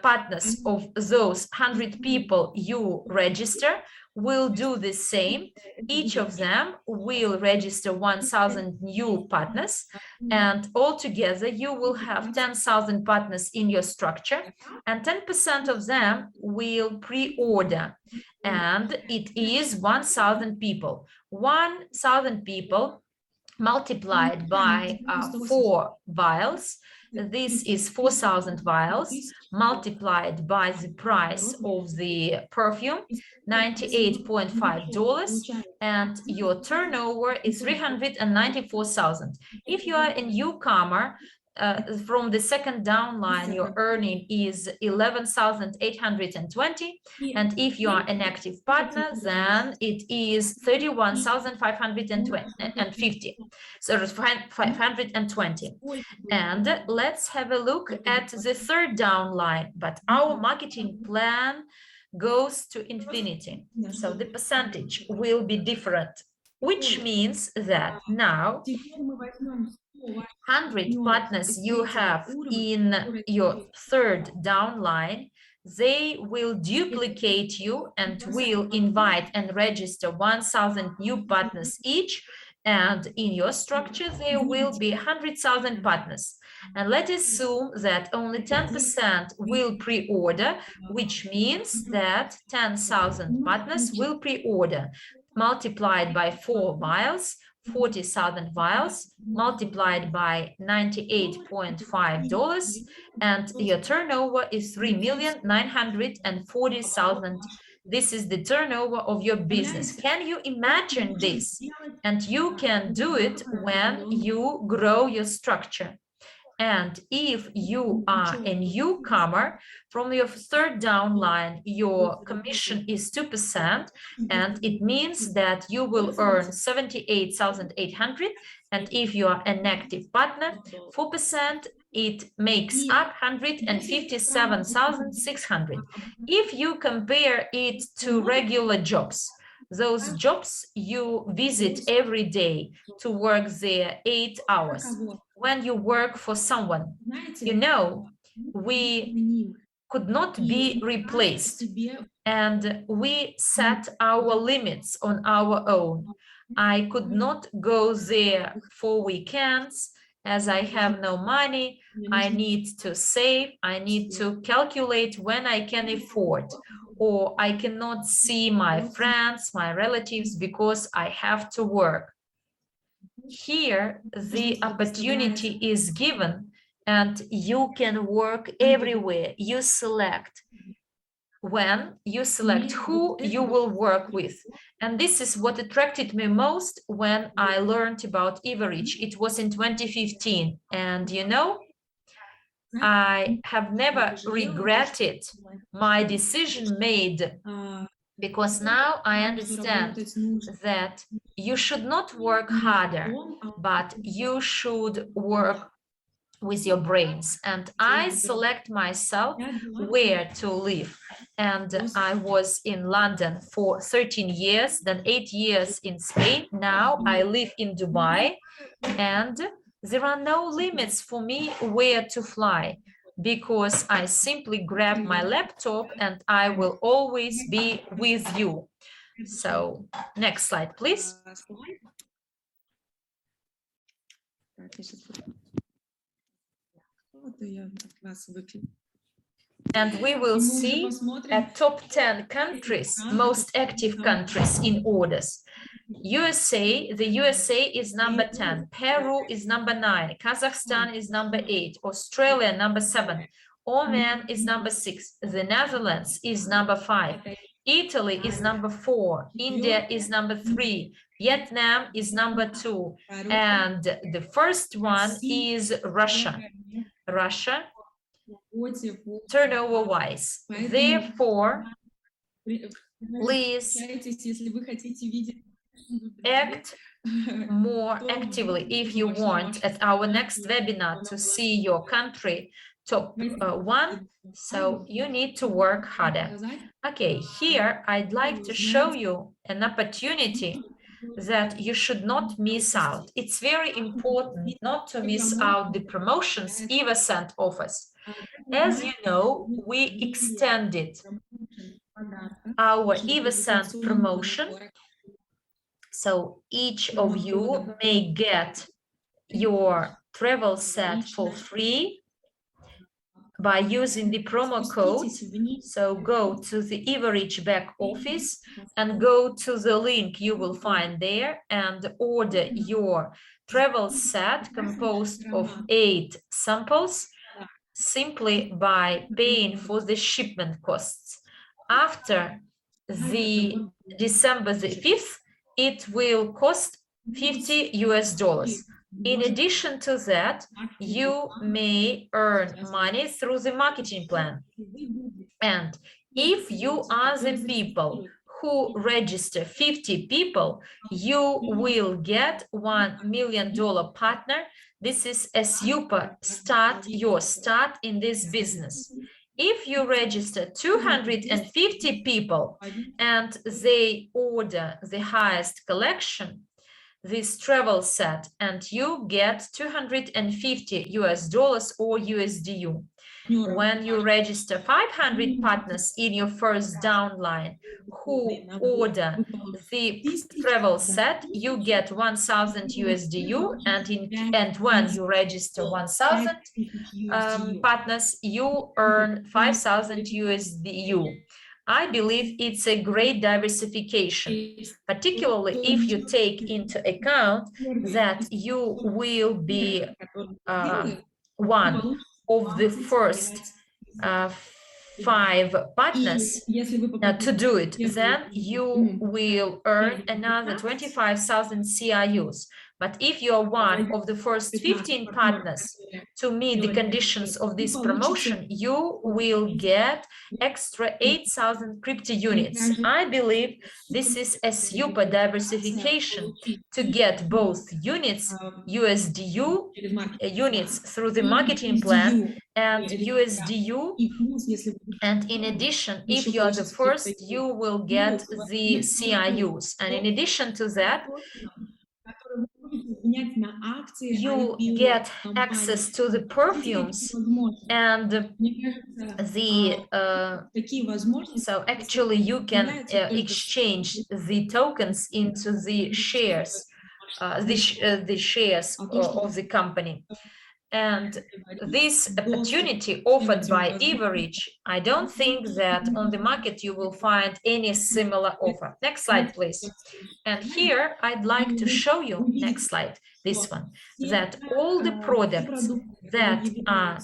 C: partners of those 100 people you register will do the same. Each of them will register 1,000 new partners, and altogether you will have 10,000 partners in your structure, and 10% of them will pre-order, and it is 1,000 people. 1,000 people multiplied by 4 vials. This is 4,000 vials multiplied by the price of the perfume, $98.5, and your turnover is 394,000. If you are a newcomer, from the second downline, your earning is 11,820, and if you are an active partner, then it is 31,550. So 520. And let's have a look at the third downline. But our marketing plan goes to infinity, so the percentage will be different, which means that now 100 partners you have in your third downline, they will duplicate you and will invite and register 1,000 new partners each, and in your structure there will be 100,000 partners. And let's assume that only 10% will pre-order, which means that 10,000 partners will pre-order, multiplied by 4 vials, 40,000 vials, multiplied by $98.5, and your turnover is 3,940,000 This is the turnover of your business. Can you imagine this? And you can do it when you grow your structure. And if you are a newcomer, from your third downline, your commission is 2%, and it means that you will earn 78,800. And if you are an active partner, 4%, it makes up 157,600. If you compare it to regular jobs, those jobs you visit every day to work there 8 hours. When you work for someone, you know, we could not be replaced, and we set our limits on our own. I could not go there for weekends as I have no money. I need to save. I need to calculate when I can afford, or I cannot see my friends, my relatives, because I have to work. Here, the opportunity is given, and you can work everywhere. You select when, you select who you will work with. And this is what attracted me most when I learned about Evorich. It was in 2015. And you know, I have never regretted my decision made, because now I understand that you should not work harder, but you should work with your brains. And I select myself where to live. And I was in London for 13 years, then 8 years in Spain. Now I live in Dubai, and there are no limits for me where to fly, because I simply grab my laptop and I will always be with you. So next slide, please. And we will see a top 10 countries, most active countries in orders. The USA is number 10, Peru is number 9, Kazakhstan is number 8, Australia number 7, Oman is number 6, the Netherlands is number 5, Italy is number 4, India is number 3, Vietnam is number 2, and the first one is Russia. Russia, turnover-wise. Therefore, please act more actively if you want at our next webinar to see your country top 1. So you need to work harder. Okay, here I'd like to show you an opportunity that you should not miss out. It's very important not to miss out the promotions EvoScent offers. As you know, we extended our EvoScent promotion, so each of you may get your travel set for free by using the promo code. So go to the Evorich back office and go to the link you will find there and order your travel set composed of 8 samples simply by paying for the shipment costs. After the December the 5th, it will cost $50. In addition to that, you may earn money through the marketing plan. And if you are the people who register 50 people, you will get $1 million partner. This is a super start, your start in this business. If you register 250 people and they order the highest collection, this travel set, and you get $250 or USDU. When you register 500 partners in your first downline who order the travel set, you get 1,000 USDU, and when you register 1,000 partners, you earn 5,000 USDU. I believe it's a great diversification, particularly if you take into account that you will be one of the first 5 partners to do it, then you will earn another 25,000 CIUs. But if you are one of the first 15 partners to meet the conditions of this promotion, you will get extra 8,000 crypto units. I believe this is a super diversification to get both units, USDU units through the marketing plan and USDU. And in addition, if you are the first, you will get the CIUs. And in addition to that, you get access to the perfumes and so actually you can exchange the tokens into the shares, the shares of the company. And this opportunity offered by Evorich, I don't think that on the market you will find any similar offer. Next slide, please. And here I'd like to show you, next slide, this one, that all the products that are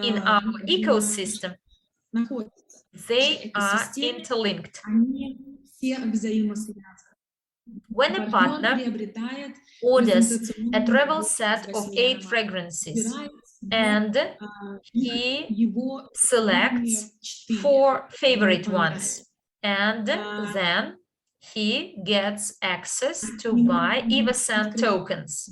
C: in our ecosystem, they are interlinked. When a partner orders a travel set of 8 fragrances and he selects 4 favorite ones, and then he gets access to buy EvoScent tokens,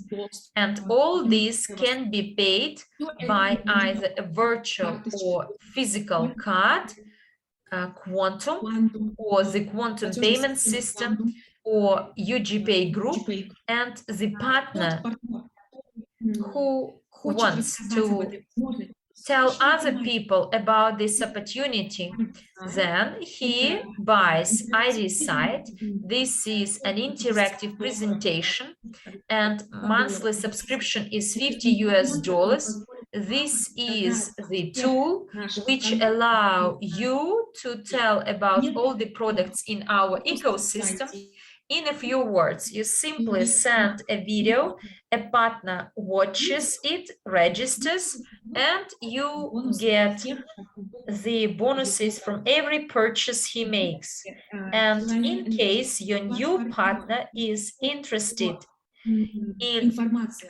C: and all these can be paid by either a virtual or physical card, Quantum, or the Quantum payment system, or UGPay group, and the partner who wants to tell other people about this opportunity, then he buys ID site. This is an interactive presentation, and monthly subscription is $50. This is the tool which allows you to tell about all the products in our ecosystem. In a few words, you simply send a video, a partner watches it, registers, and you get the bonuses from every purchase he makes. And in case your new partner is interested in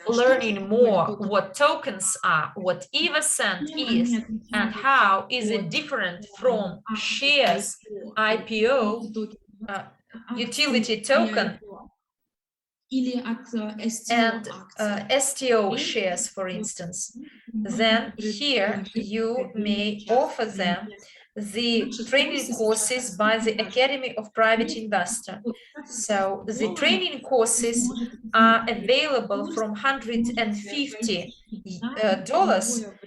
C: learning more what tokens are, what EvoScent is, and how is it different from shares, IPO, utility token, and STO shares, for instance, then here you may offer them the training courses by the Academy of Private Investor. So the training courses are available from $150.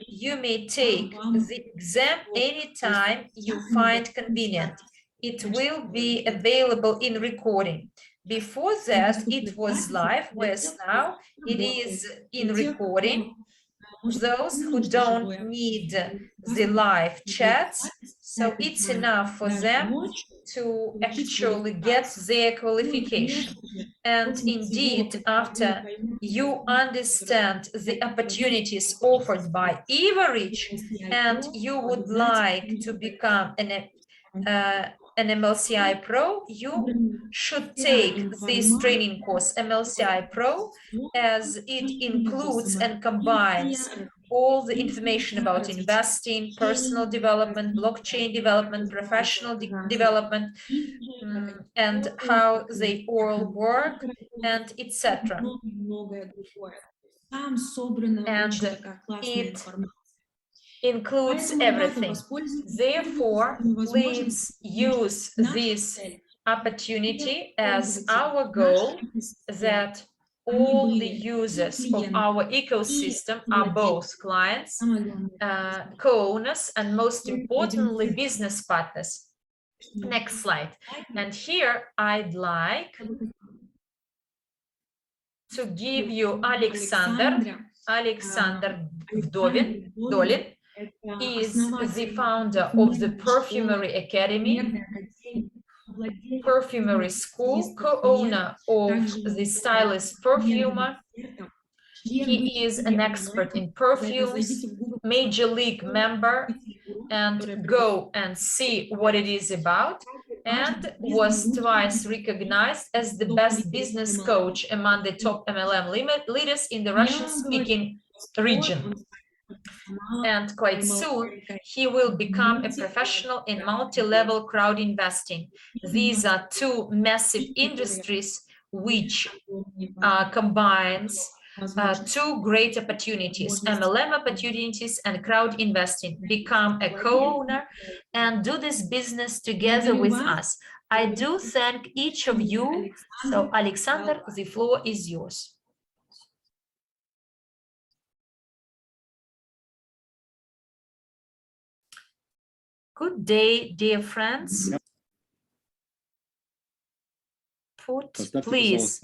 C: You may take the exam anytime you find convenient. It will be available in recording. Before that, it was live, whereas now it is in recording. Those who don't need the live chats, so it's enough for them to actually get their qualification. And indeed, after you understand the opportunities offered by Evorich and you would like to become an MLCI Pro, you should take this training course, MLCI Pro, as it includes and combines all the information about investing, personal development, blockchain development, professional development, and how they all work, and etc. And it includes everything. Therefore, please use this opportunity as our goal that all the users of our ecosystem are both clients, co-owners, and most importantly, business partners. Next slide. And here I'd like to give you Alexander Dolin. He is the founder of the Perfumery Academy, Perfumery School, co-owner of the Stylist Perfumer. He is an expert in perfumes, Major League member, and go and see what it is about, and was twice recognized as the best business coach among the top MLM leaders in the Russian-speaking region. And quite soon, he will become a professional in multi-level crowd investing. These are two massive industries which combines two great opportunities, MLM opportunities and crowd investing. Become a co-owner and do this business together with us. I do thank each of you. So, Alexander, the floor is yours. Good day, dear friends. Please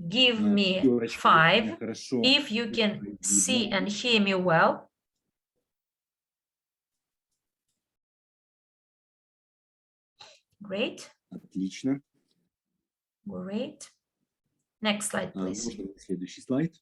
C: give me 5 if you can see and hear me well. Great.
D: Отлично.
C: Great. Next slide, please.
D: Можно следующий слайд.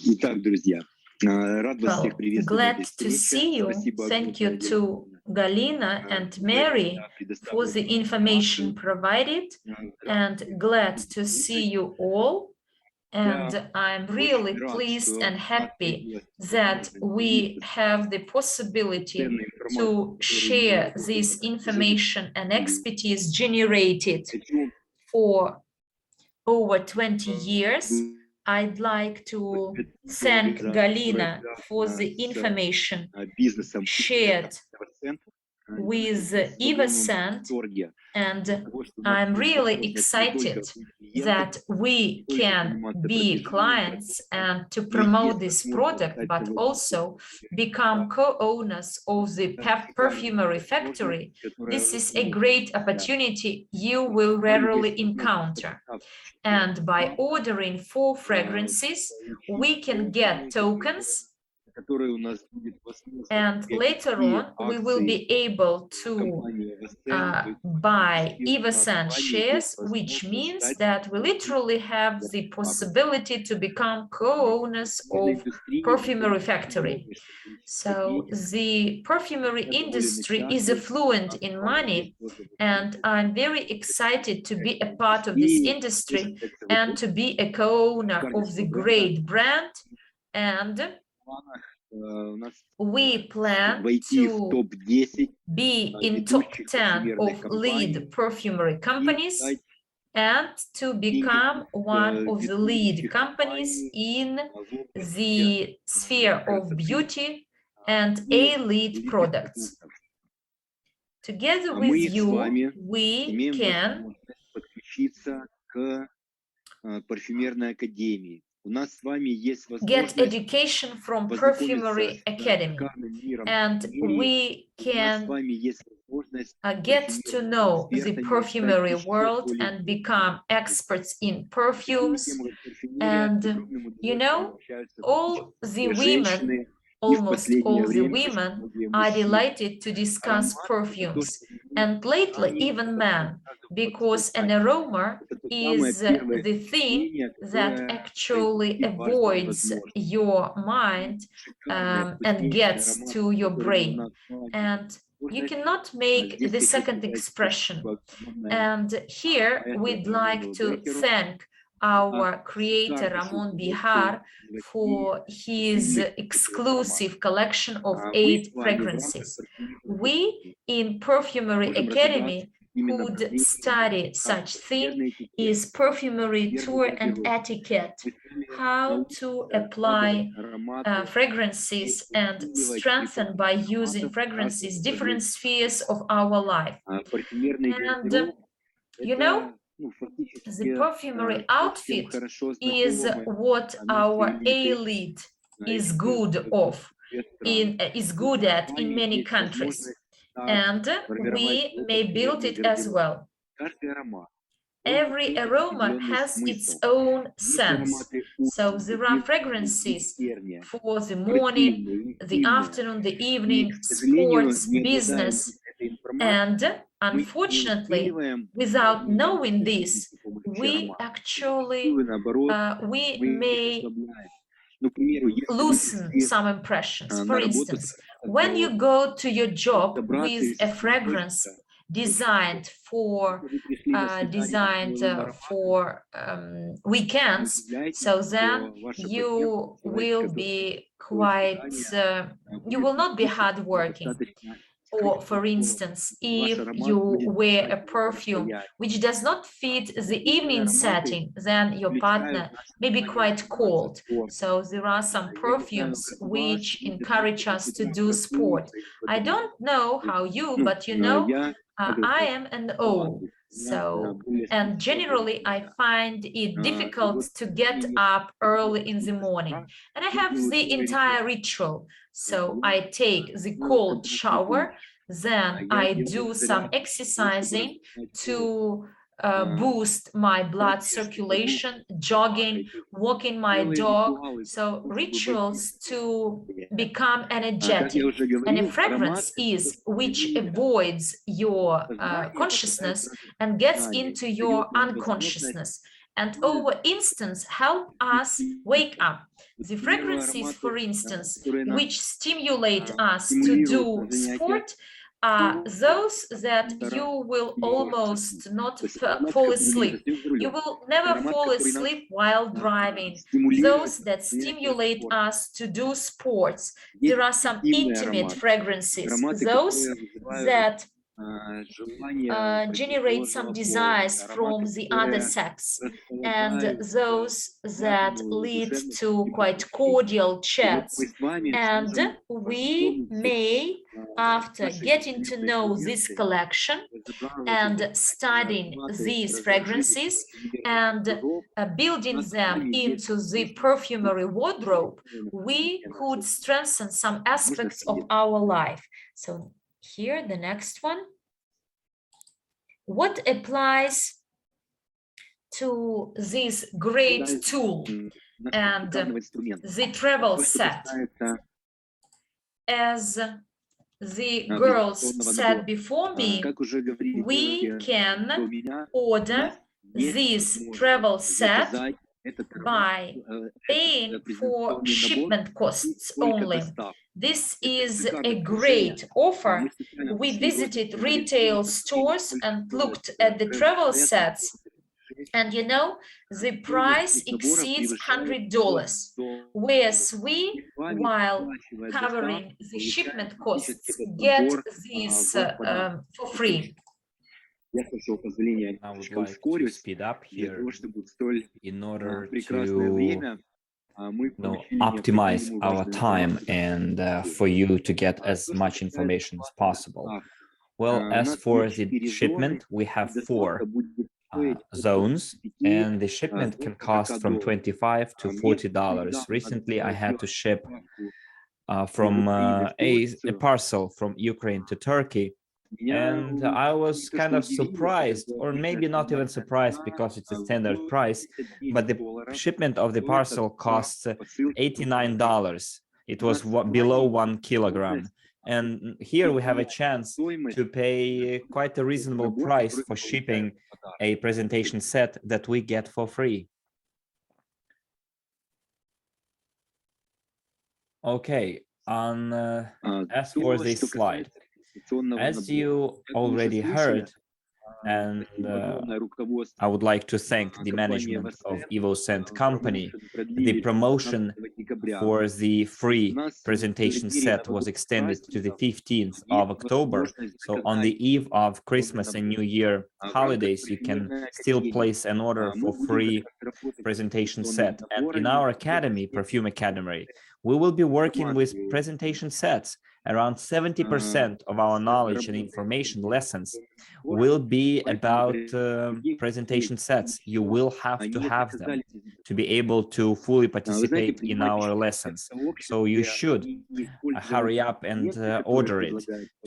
D: Итак, друзья, рад вас всех приветствовать.
C: Glad to see you. Thank you to Galina and Mary for the information provided, and glad to see you all. And I'm really pleased and happy that we have the possibility to share this information and expertise generated for over 20 years. I'd like to thank Galina for the information shared with EvoScent, and I'm really excited that we can be clients and to promote this product, but also become co-owners of the perfumery factory. This is a great opportunity you will rarely encounter. And by ordering 4 fragrances, we can get tokens, and later on we will be able to buy EvoScent shares, which means that we literally have the possibility to become co-owners of perfumery factory. So the perfumery industry is affluent in money, and I'm very excited to be a part of this industry and to be a co-owner of the great brand. And we plan to be in top 10 of lead perfumery companies and to become one of the lead companies in the sphere of beauty and elite products. Together with you, we can get education from Perfumery Academy, and we can get to know the perfumery world and become experts in perfumes. And you know, all the women, almost all the women are delighted to discuss perfumes, and lately even men, because an aroma is the thing that actually avoids your mind and gets to your brain. And you cannot make the second expression. And here we'd like to thank our creator Ramon Bejar for his exclusive collection of 8 fragrances. We in Perfumery Academy could study such thing is perfumery tour and etiquette, how to apply fragrances and strengthen by using fragrances different spheres of our life. And you know, the perfumery outfit is what our elite is good at in many countries, and we may build it as well. Every aroma has its own sense. So there are fragrances for the morning, the afternoon, the evening, sports, business, and Unfortunately, without knowing this, we actually we may loosen some impressions. For instance, when you go to your job with a fragrance designed for weekends, so then you will be quite you will not be hardworking. Or, for instance, if you wear a perfume which does not fit the evening setting, then your partner may be quite cold. So there are some perfumes which encourage us to do sport. I don't know how you, but you know, I am an O. So, and generally I find it difficult to get up early in the morning. And I have the entire ritual. So I take the cold shower, then I do some exercising to boost my blood circulation, jogging, walking my dog. So rituals to become energetic. And a fragrance is which avoids your consciousness and gets into your unconsciousness, and over instance help us wake up. The fragrances, for instance, which stimulate us to do sport, are those that you will almost not fall asleep. You will never fall asleep while driving. Those that stimulate us to do sports. There are some intimate fragrances, those that generate some desires from the other sex, and those that lead to quite cordial chats. And we may, after getting to know this collection and studying these fragrances and building them into the perfumery wardrobe, we could strengthen some aspects of our life. So here, the next one. What applies to this great tool and the travel set? As the girls said before me, we can order this travel set by paying for shipment costs only. This is a great offer. We visited retail stores and looked at the travel sets, and you know, the price exceeds $100, whereas we, while covering the shipment costs, get this for free.
A: I would like to speed up here in order to optimize our time and for you to get as much information as possible. Well, as for the shipment, we have 4 zones, and the shipment can cost from $25 to $40. Recently, I had to ship from a parcel from Ukraine to Turkey, and I was kind of surprised, or maybe not even surprised because it's a standard price, but the shipment of the parcel costs $89. It was below 1 kilogram. And here we have a chance to pay quite a reasonable price for shipping a presentation set that we get for free. Okay, as for this slide, as you already heard, and I would like to thank the management of EvoScent company. The promotion for the free presentation set was extended to the 15th of October. So on the eve of Christmas and New Year holidays, you can still place an order for free presentation set. And in our academy, Perfume Academy, we will be working with presentation sets. Around 70% of our knowledge and information lessons will be about presentation sets. You will have to have them to be able to fully participate in our lessons. So you should hurry up and order it.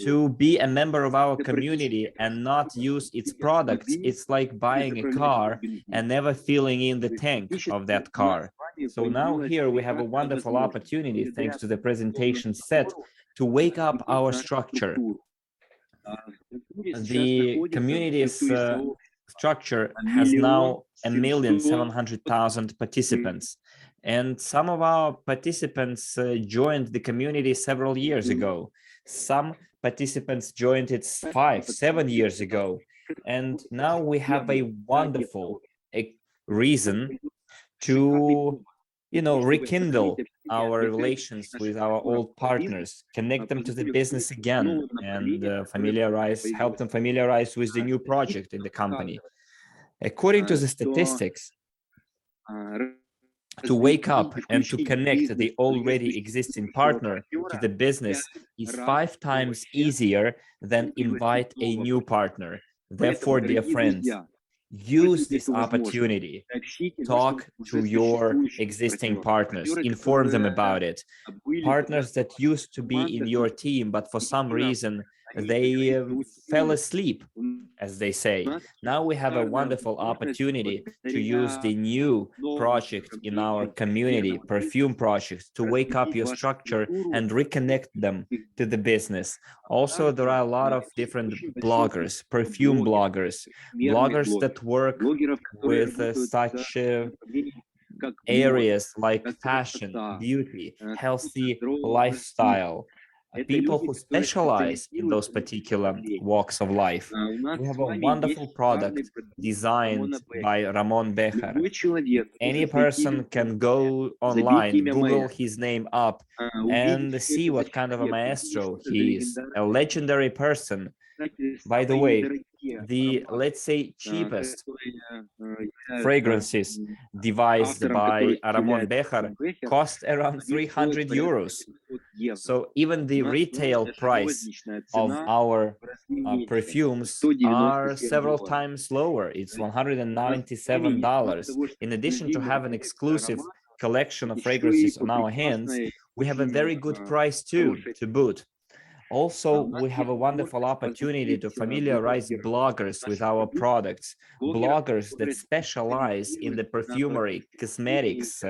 A: To be a member of our community and not use its products, it's like buying a car and never filling in the tank of that car. So now here we have a wonderful opportunity, thanks to the presentation set, to wake up our structure, the community's structure has now 1,700,000 participants. And some of our participants joined the community several years ago. Some participants joined it 5, 7 years ago. And now we have a wonderful reason to, rekindle our relations with our old partners, connect them to the business again, and help them familiarize with the new project in the company. According to the statistics, to wake up and to connect the already existing partner to the business is 5 times easier than invite a new partner. Therefore, dear friends, use this opportunity. Talk to your existing partners, inform them about it. Partners that used to be in your team, but for some reason they fell asleep, as they say. Now we have a wonderful opportunity to use the new project in our community, perfume project, to wake up your structure and reconnect them to the business. Also, there are a lot of different bloggers, perfume bloggers, bloggers that work with such areas like fashion, beauty, healthy lifestyle, people who specialize in those particular walks of life. We have a wonderful product designed by Ramon Bejar. Any person can go online, Google his name up, and see what kind of a maestro he is, a legendary person. By the way, the, let's say, cheapest fragrances devised by Ramon Bejar cost around 300 euros. So even the retail price of our perfumes are several times lower. It's $197. In addition to have an exclusive collection of fragrances on our hands, we have a very good price too, to boot. Also, we have a wonderful opportunity to familiarize bloggers with our products, bloggers that specialize in the perfumery, cosmetics,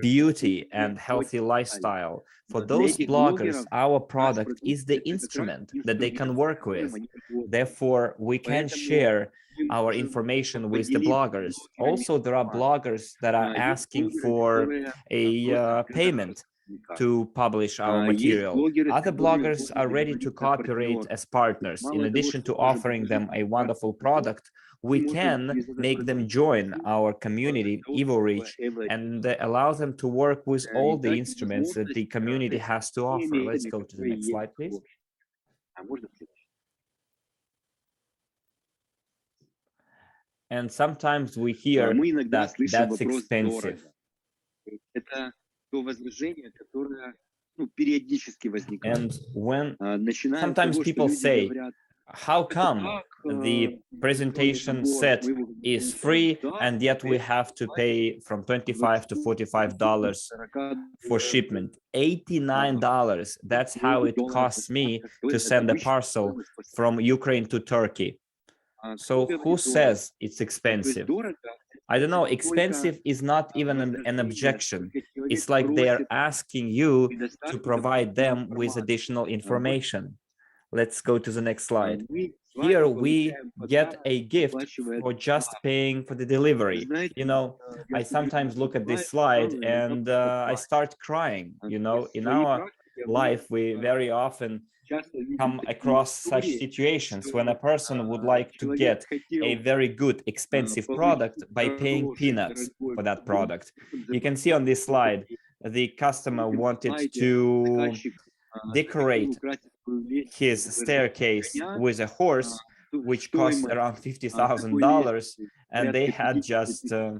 A: beauty, and healthy lifestyle. For those bloggers, our product is the instrument that they can work with. Therefore, we can share our information with the bloggers. Also, there are bloggers that are asking for a payment to publish our material. Other bloggers are ready to cooperate as partners. In addition to offering them a wonderful product, we can make them join our community, Evorich, and allow them to work with all the instruments that the community has to offer. Let's go to the next slide, please. And sometimes we hear that that's expensive. And when sometimes people say, how come the presentation set is free and yet we have to pay from $25 to $45 for shipment? $89, that's how it costs me to send a parcel from Ukraine to Turkey. So who says it's expensive? I don't know, expensive is not even an objection. It's like they're asking you to provide them with additional information. Let's go to the next slide. Here we get a gift for just paying for the delivery. You know, I sometimes look at this slide and I start crying. You know, in our life, we very often come across such situations when a person would like to get a very good, expensive product by paying peanuts for that product. You can see on this slide, the customer wanted to decorate his staircase with a horse, which cost around $50,000, and they had just a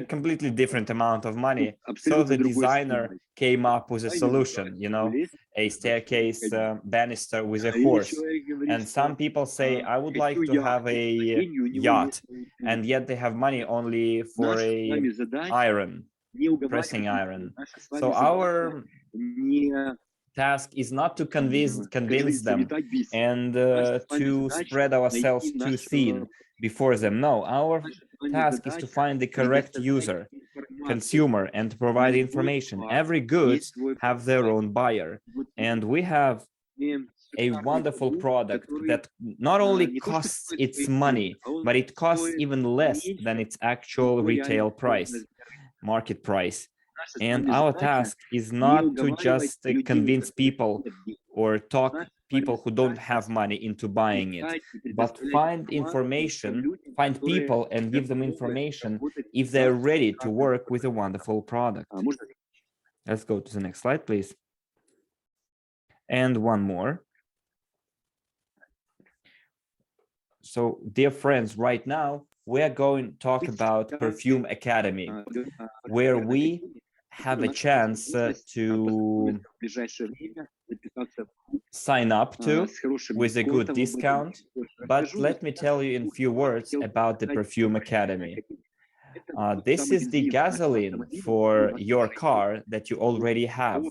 A: completely different amount of money. So the designer came up with a solution, you know, a staircase banister with a horse. And some people say, I would like to have a yacht, and yet they have money only for a pressing iron. So our task is not to convince them and to spread ourselves too thin before them. No, our task is to find the correct user, consumer, and to provide information. Every goods have their own buyer, and we have a wonderful product that not only costs its money, but it costs even less than its actual retail price, market price. And our task is not to just convince people or talk people who don't have money into buying it, but find information, find people and give them information if they're ready to work with a wonderful product. Let's go to the next slide, please. And one more. So, dear friends, right now, we're going to talk about Perfume Academy, where we have a chance to sign up to with a good discount. But let me tell you in a few words about the Perfume Academy. This is the gasoline for your car that you already have.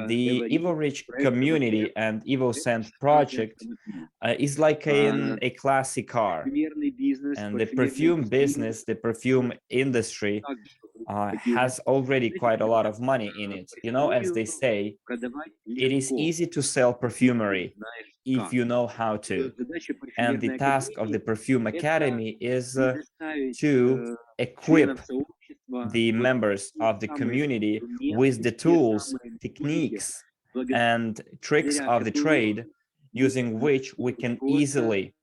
A: The Evorich community and EvoScent project is like a classic car. And the perfume business, the perfume industry has already quite a lot of money in it. You know, as they say, it is easy to sell perfumery if you know how to. And the task of the Perfume Academy is to equip the members of the community with the tools, techniques, and tricks of the trade using which we can easily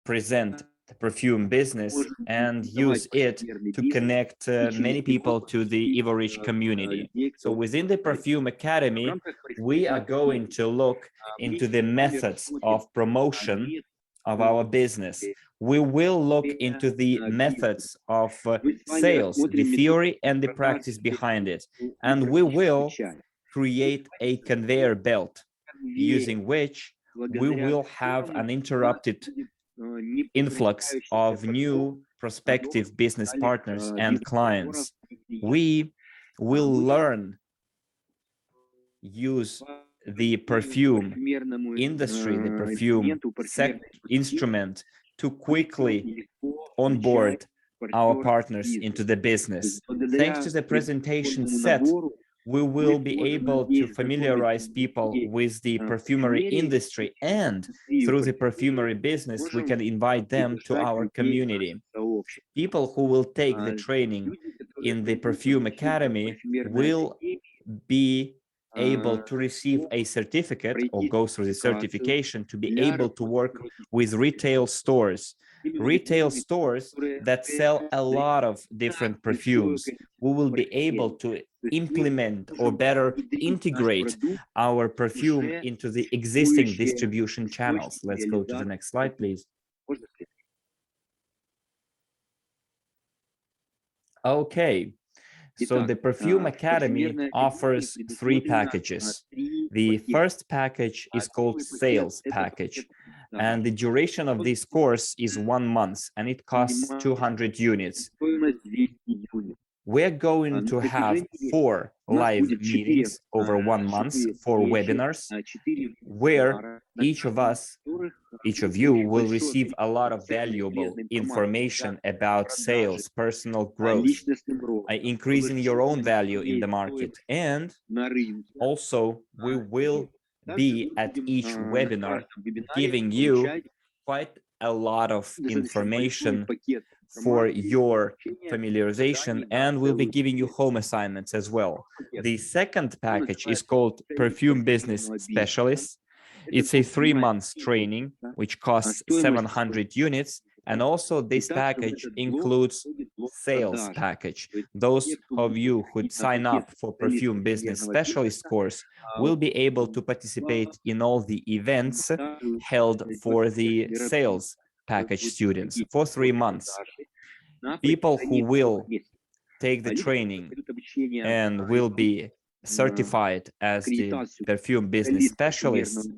A: present the perfume business and use it to connect many people to the Evorich community. So within the Perfume Academy, we are going to look into the methods of promotion of our business. We will look into the methods of sales, the theory and the practice behind it. And we will create a conveyor belt using which we will have an uninterrupted influx of new prospective business partners and clients. We will learn use the perfume industry, the perfume instrument to quickly onboard our partners into the business. Thanks to the presentation set, we will be able to familiarize people with the perfumery industry, and through the perfumery business, we can invite them to our community. People who will take the training in the Perfume Academy will be able to receive a certificate or go through the certification to be able to work with retail stores that sell a lot of different perfumes. We will be able to implement or better integrate our perfume into the existing distribution channels. Let's go to the next slide, please. Okay. So the Perfume Academy offers 3 packages. The first package is called Sales Package, and the duration of this course is 1 month, and it costs 200 units. We're going to have 4 live meetings over 1 month, 4 webinars, where each of you will receive a lot of valuable information about sales, personal growth, increasing your own value in the market. And also, we will be at each webinar giving you quite a lot of information for your familiarization, and we'll be giving you home assignments as well. The second package is called Perfume Business Specialist. It's a 3-month training, which costs 700 units. And also this package includes sales package. Those of you who sign up for Perfume Business Specialist course will be able to participate in all the events held for the sales package students for 3 months. People who will take the training and will be certified as the perfume business specialists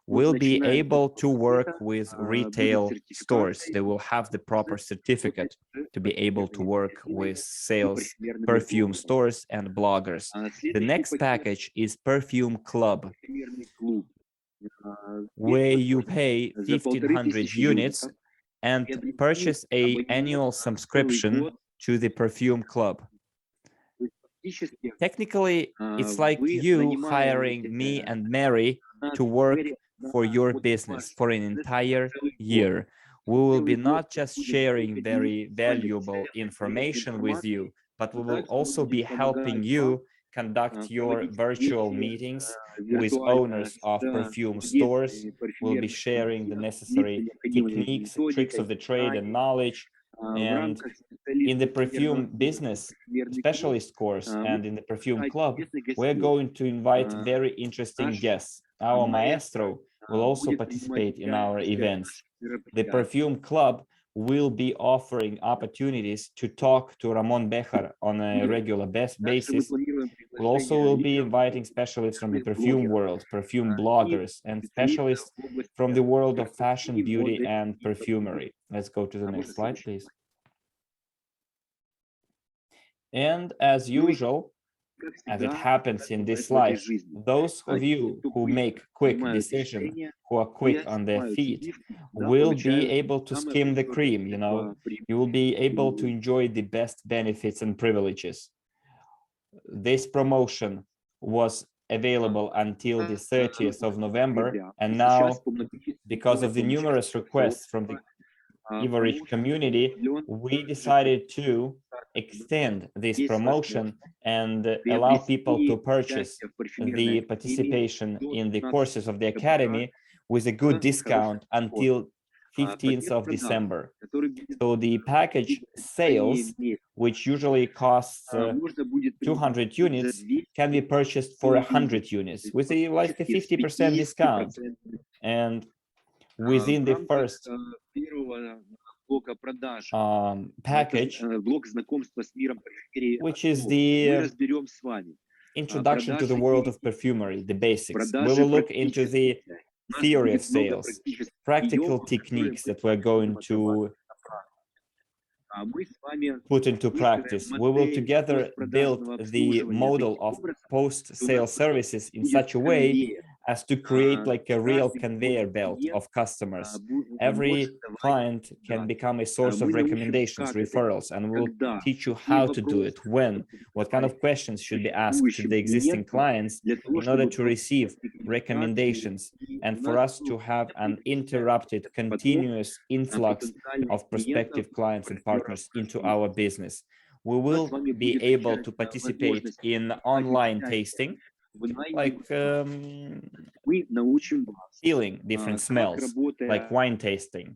A: will be able to work with retail stores. They will have the proper certificate to be able to work with sales, perfume stores and bloggers. The next package is Perfume Club, where you pay 1,500 units and purchase an annual subscription to the Perfume Club. Technically, it's like you hiring me and Mary to work for your business for an entire year. We will be not just sharing very valuable information with you, but we will also be helping you conduct your virtual meetings with owners of perfume stores. We'll be sharing the necessary techniques, tricks of the trade and knowledge. And in the perfume business specialist course and in the perfume club, we're going to invite very interesting guests. Our maestro will also participate in our events. The perfume club will be offering opportunities to talk to Ramon Bejar on a regular basis. We'll also be inviting specialists from the perfume world, perfume bloggers, and specialists from the world of fashion, beauty, and perfumery. Let's go to the next slide, please. And as usual, as it happens in this life, those of you who make quick decisions, who are quick on their feet, will be able to skim the cream, you know, you will be able to enjoy the best benefits and privileges. This promotion was available until the 30th of November, and now, because of the numerous requests from the Evorich community, we decided to extend this promotion and allow people to purchase the participation in the courses of the Academy with a good discount until 15th of December. So the package sales, which usually costs 200 units, can be purchased for 100 units with a 50% discount. And within the first package, which is the introduction to the world of perfumery, the basics, we will look into the theory of sales, practical techniques that we're going to put into practice. We will together build the model of post-sale services in such a way as to create like a real conveyor belt of customers. Every client can become a source of recommendations, referrals, and we'll teach you how to do it, when, what kind of questions should be asked to the existing clients in order to receive recommendations and for us to have an uninterrupted, continuous influx of prospective clients and partners into our business. We will be able to participate in online tasting, like feeling different smells, like wine tasting.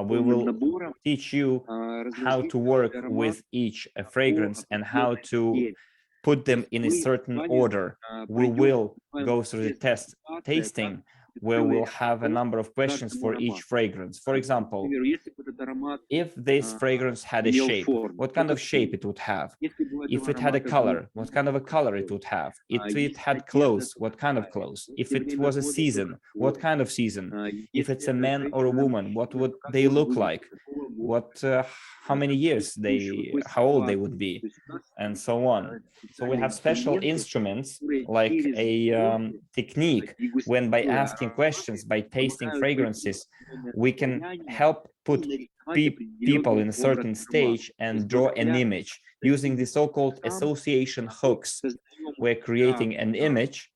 A: We will teach you how to work with each fragrance and how to put them in a certain order. We will go through the test tasting, where we'll have a number of questions for each fragrance. For example, if this fragrance had a shape, what kind of shape it would have? If it had a color, what kind of a color it would have? If it had clothes, what kind of clothes? If it was a season, what kind of season? If it's a man or a woman, what would they look like? How many years how old they would be, and so on. So we have special instruments like a technique when by asking questions, by tasting fragrances, we can help put people in a certain stage and draw an image using the so-called association hooks. We're creating an image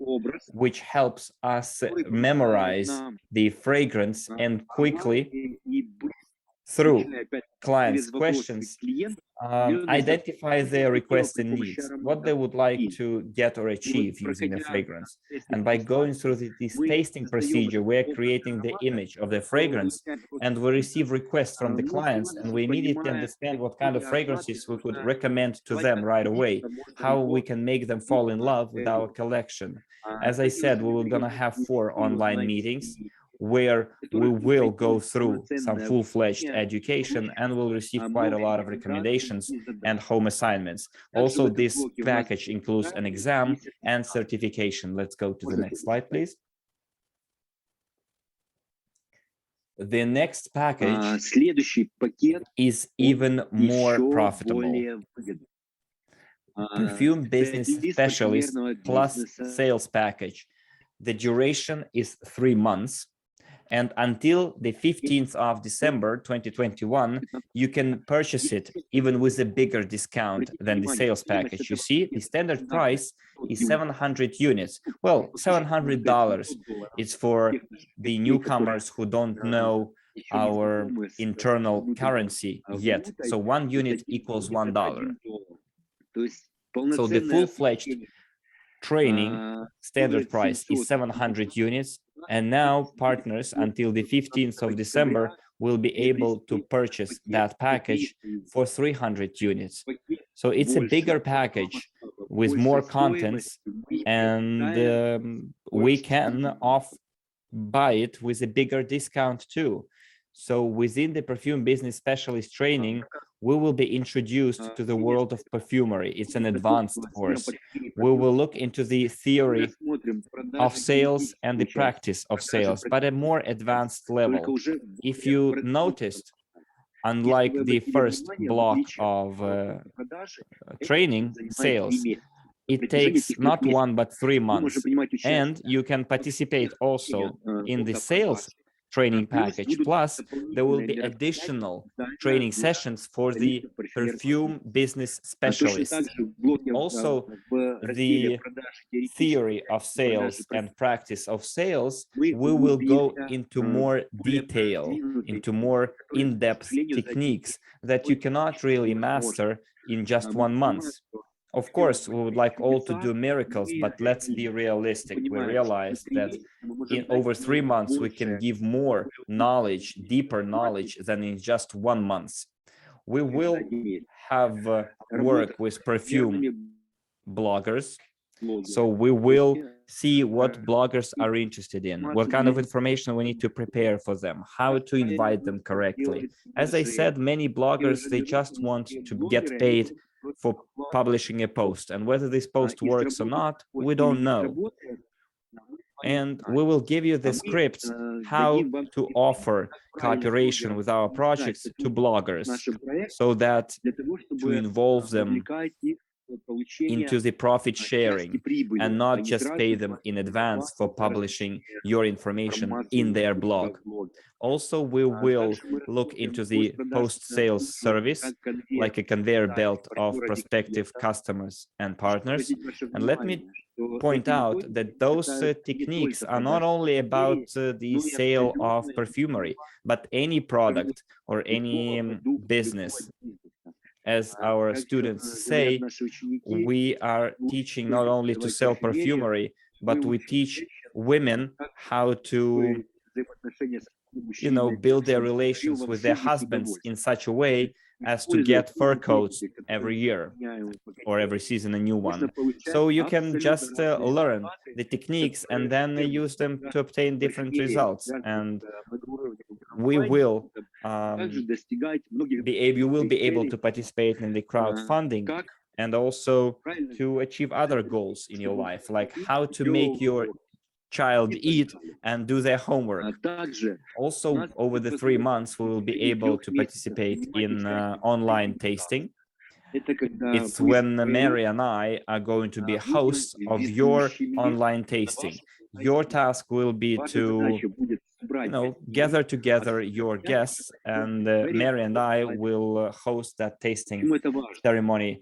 A: which helps us memorize the fragrance and quickly, through clients' questions, identify their requests and needs, what they would like to get or achieve using the fragrance. And by going through this tasting procedure, we're creating the image of the fragrance, and we receive requests from the clients, and we immediately understand what kind of fragrances we could recommend to them right away, how we can make them fall in love with our collection. As I said, we were gonna have 4 online meetings where we will go through some full-fledged education and will receive quite a lot of recommendations and home assignments. Also, this package includes an exam and certification. Let's go to the next slide, please. The next package is even more profitable. Perfume Business Specialist plus Sales Package. The duration is 3 months. And until the 15th of December 2021, you can purchase it even with a bigger discount than the sales package. You see, the standard price is 700 units. Well, $700 is for the newcomers who don't know our internal currency yet. So 1 unit equals $1. So the full-fledged training standard price is 700 units. And now partners until the 15th of December will be able to purchase that package for 300 units. So it's a bigger package with more contents, and we can buy it with a bigger discount too. So within the perfume business specialist training, we will be introduced to the world of perfumery. It's an advanced course. We will look into the theory of sales and the practice of sales, but at a more advanced level. If you noticed, unlike the first block of training, sales, it takes not 1 but 3 months, and you can participate also in the sales training package. Plus, there will be additional training sessions for the perfume business specialists. Also, the theory of sales and practice of sales, we will go into more detail, into more in-depth techniques that you cannot really master in just 1 month. Of course, we would like all to do miracles, but let's be realistic. We realize that in over 3 months, we can give more knowledge, deeper knowledge than in just 1 month. We will have work with perfume bloggers. So we will see what bloggers are interested in, what kind of information we need to prepare for them, how to invite them correctly. As I said, many bloggers, they just want to get paid for publishing a post, and whether this post works or not, we don't know. And we will give you the scripts how to offer cooperation with our projects to bloggers, so that to involve them into the profit sharing and not just pay them in advance for publishing your information in their blog. Also, we will look into the post-sales service, like a conveyor belt of prospective customers and partners. And let me point out that those techniques are not only about the sale of perfumery, but any product or any business. As our students say, we are teaching not only to sell perfumery, but we teach women how to, build their relations with their husbands in such a way as to get fur coats every year or every season a new one. So you can just learn the techniques and then use them to obtain different results. And we will you will be able to participate in the crowdfunding and also to achieve other goals in your life, like how to make your child eat and do their homework. Also, over the 3 months, we will be able to participate in online tasting. It's when Mary and I are going to be hosts of your online tasting. Your task will be to gather together your guests, and Mary and I will host that tasting ceremony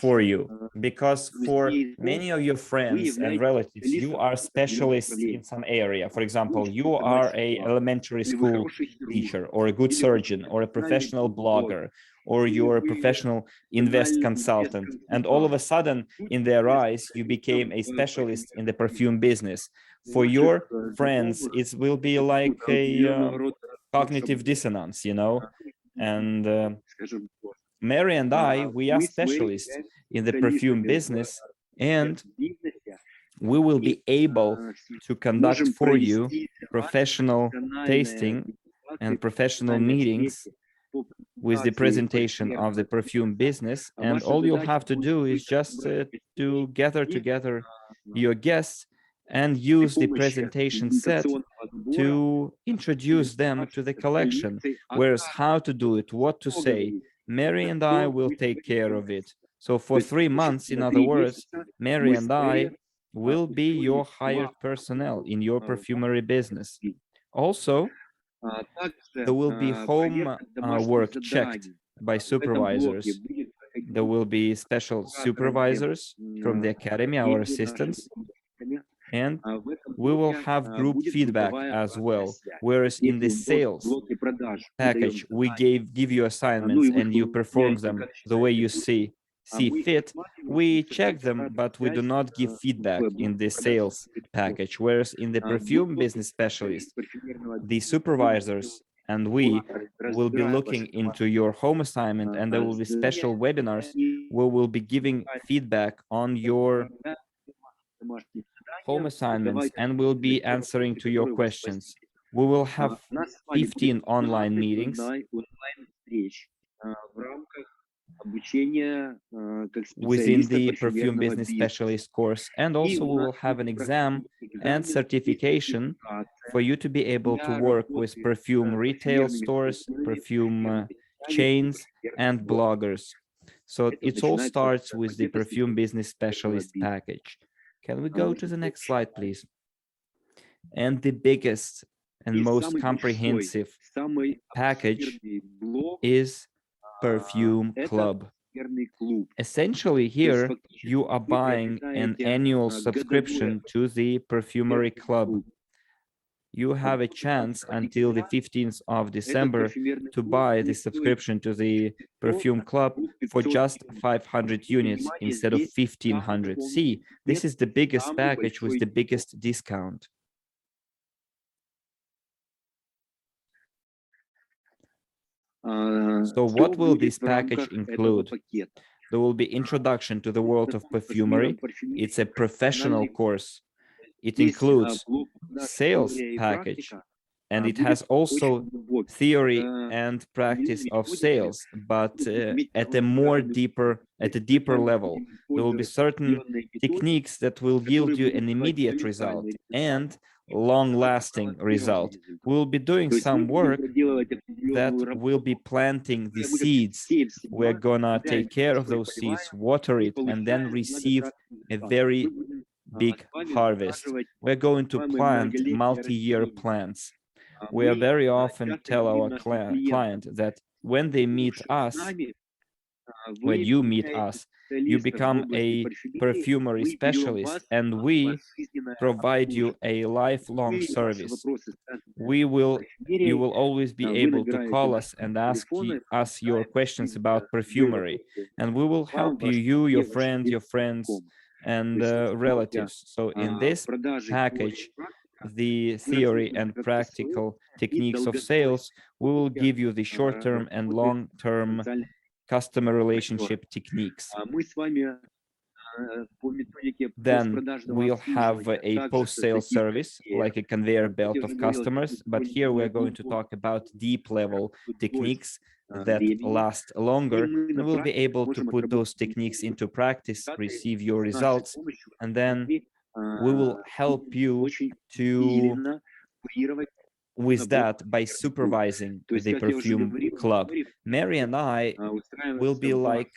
A: for you, because for many of your friends and relatives, you are specialists in some area. For example, you are an elementary school teacher, or a good surgeon, or a professional blogger, or you're a professional invest consultant, and all of a sudden in their eyes you became a specialist in the perfume business. For your friends, it will be like a cognitive dissonance, and Mary and I, we are specialists in the perfume business, and we will be able to conduct for you professional tasting and professional meetings with the presentation of the perfume business. And all you'll have to do is just to gather together your guests and use the presentation set to introduce them to the collection. Whereas how to do it, what to say, Mary and I will take care of it. So for 3 months, in other words, Mary and I will be your hired personnel in your perfumery business. Also, there will be home work checked by supervisors. There will be special supervisors from the academy, our assistants, and we will have group feedback as well. Whereas in the sales package, we give you assignments and you perform them the way you see fit. We check them, but we do not give feedback in the sales package. Whereas in the perfume business specialist, the supervisors and we will be looking into your home assignment, and there will be special webinars where we'll be giving feedback on your home assignments and we'll be answering to your questions. We will have 15 online meetings within the perfume business specialist course, and also we will have an exam and certification for you to be able to work with perfume retail stores, perfume chains, and bloggers. So it all starts with the perfume business specialist package. Can we go to the next slide, please? And the biggest and most comprehensive package is Perfume Club. Essentially, here you are buying an annual subscription to the Perfumery Club. You have a chance until the 15th of December to buy the subscription to the Perfume Club for just 500 units instead of 1,500. See, this is the biggest package with the biggest discount. So what will this package include? There will be introduction to the world of perfumery. It's a professional course. It includes sales package, and it has also theory and practice of sales, but at a deeper level. There will be certain techniques that will yield you an immediate result and long-lasting result. We'll be doing some work that will be planting the seeds. We're gonna take care of those seeds, water it, and then receive a very big harvest. We're going to plant multi-year plants. We are very often tell our client that when they meet us, when you meet us, you become a perfumery specialist, and we provide you a lifelong service. You will always be able to call us and ask us your questions about perfumery, and we will help you, your friends, and relatives. So in this package, the theory and practical techniques of sales, we will give you the short-term and long-term customer relationship techniques. Then we'll have a post-sale service, like a conveyor belt of customers. But here we're going to talk about deep level techniques that last longer, and we'll be able to put those techniques into practice, receive your results, and then we will help you with that by supervising the Perfume Club. Mary and I will be like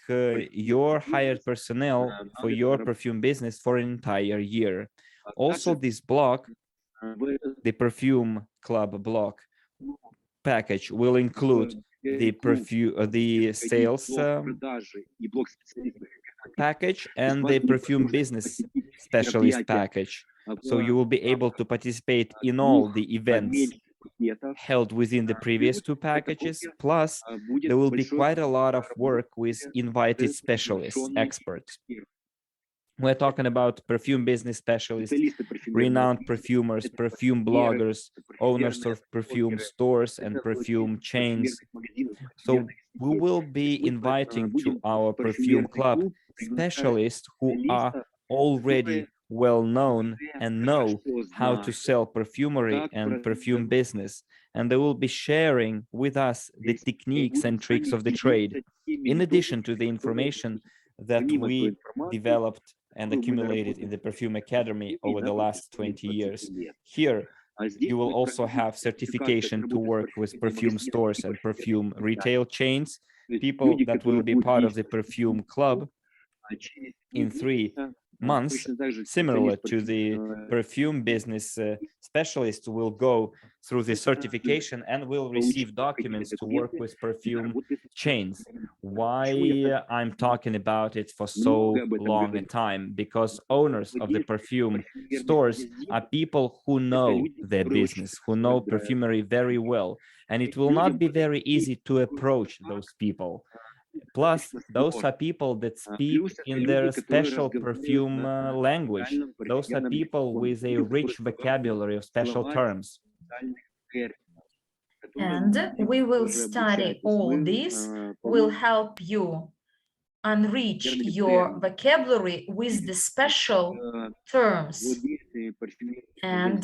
A: your hired personnel for your perfume business for an entire year. Also, this block, the Perfume Club block package, will include the sales package and the perfume business specialist package. So you will be able to participate in all the events held within the previous two packages. Plus, there will be quite a lot of work with invited specialists, experts. We're talking about perfume business specialists, renowned perfumers, perfume bloggers, owners of perfume stores and perfume chains. So we will be inviting to our Perfume Club specialists who are already well known and know how to sell perfumery and perfume business, and they will be sharing with us the techniques and tricks of the trade, in addition to the information that we developed and accumulated in the Perfume Academy over the last 20 years. Here, you will also have certification to work with perfume stores and perfume retail chains. People that will be part of the Perfume Club in 3 months, similar to the perfume business specialist, will go through the certification and will receive documents to work with perfume chains. Why I'm talking about it for so long a time? Because owners of the perfume stores are people who know their business, who know perfumery very well, and it will not be very easy to approach those people. Plus, those are people that speak in their special perfume language. Those are people with a rich vocabulary of special terms.
C: And we will study all this, will help you enrich your vocabulary with the special terms, and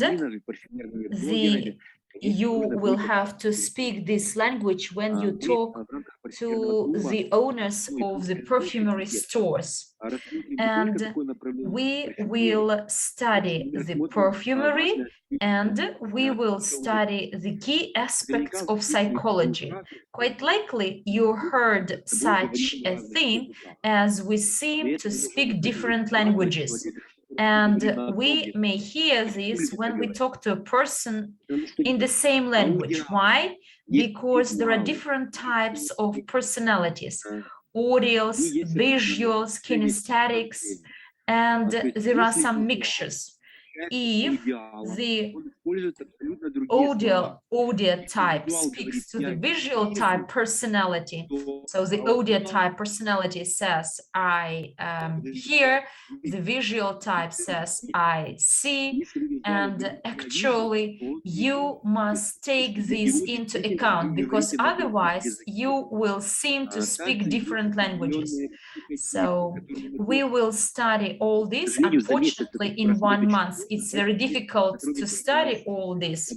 C: you will have to speak this language when you talk to the owners of the perfumery stores. And we will study the perfumery, and we will study the key aspects of psychology. Quite likely you heard such a thing as we seem to speak different languages. And we may hear this when we talk to a person in the same language. Why? Because there are different types of personalities: audials, visuals, kinesthetics, and there are some mixtures. If the audio type speaks to the visual type personality, so the audio type personality says, I hear, the visual type says, I see, and actually you must take this into account, because otherwise you will seem to speak different languages. So we will study all this. Unfortunately, in 1 month, it's very difficult to study all this.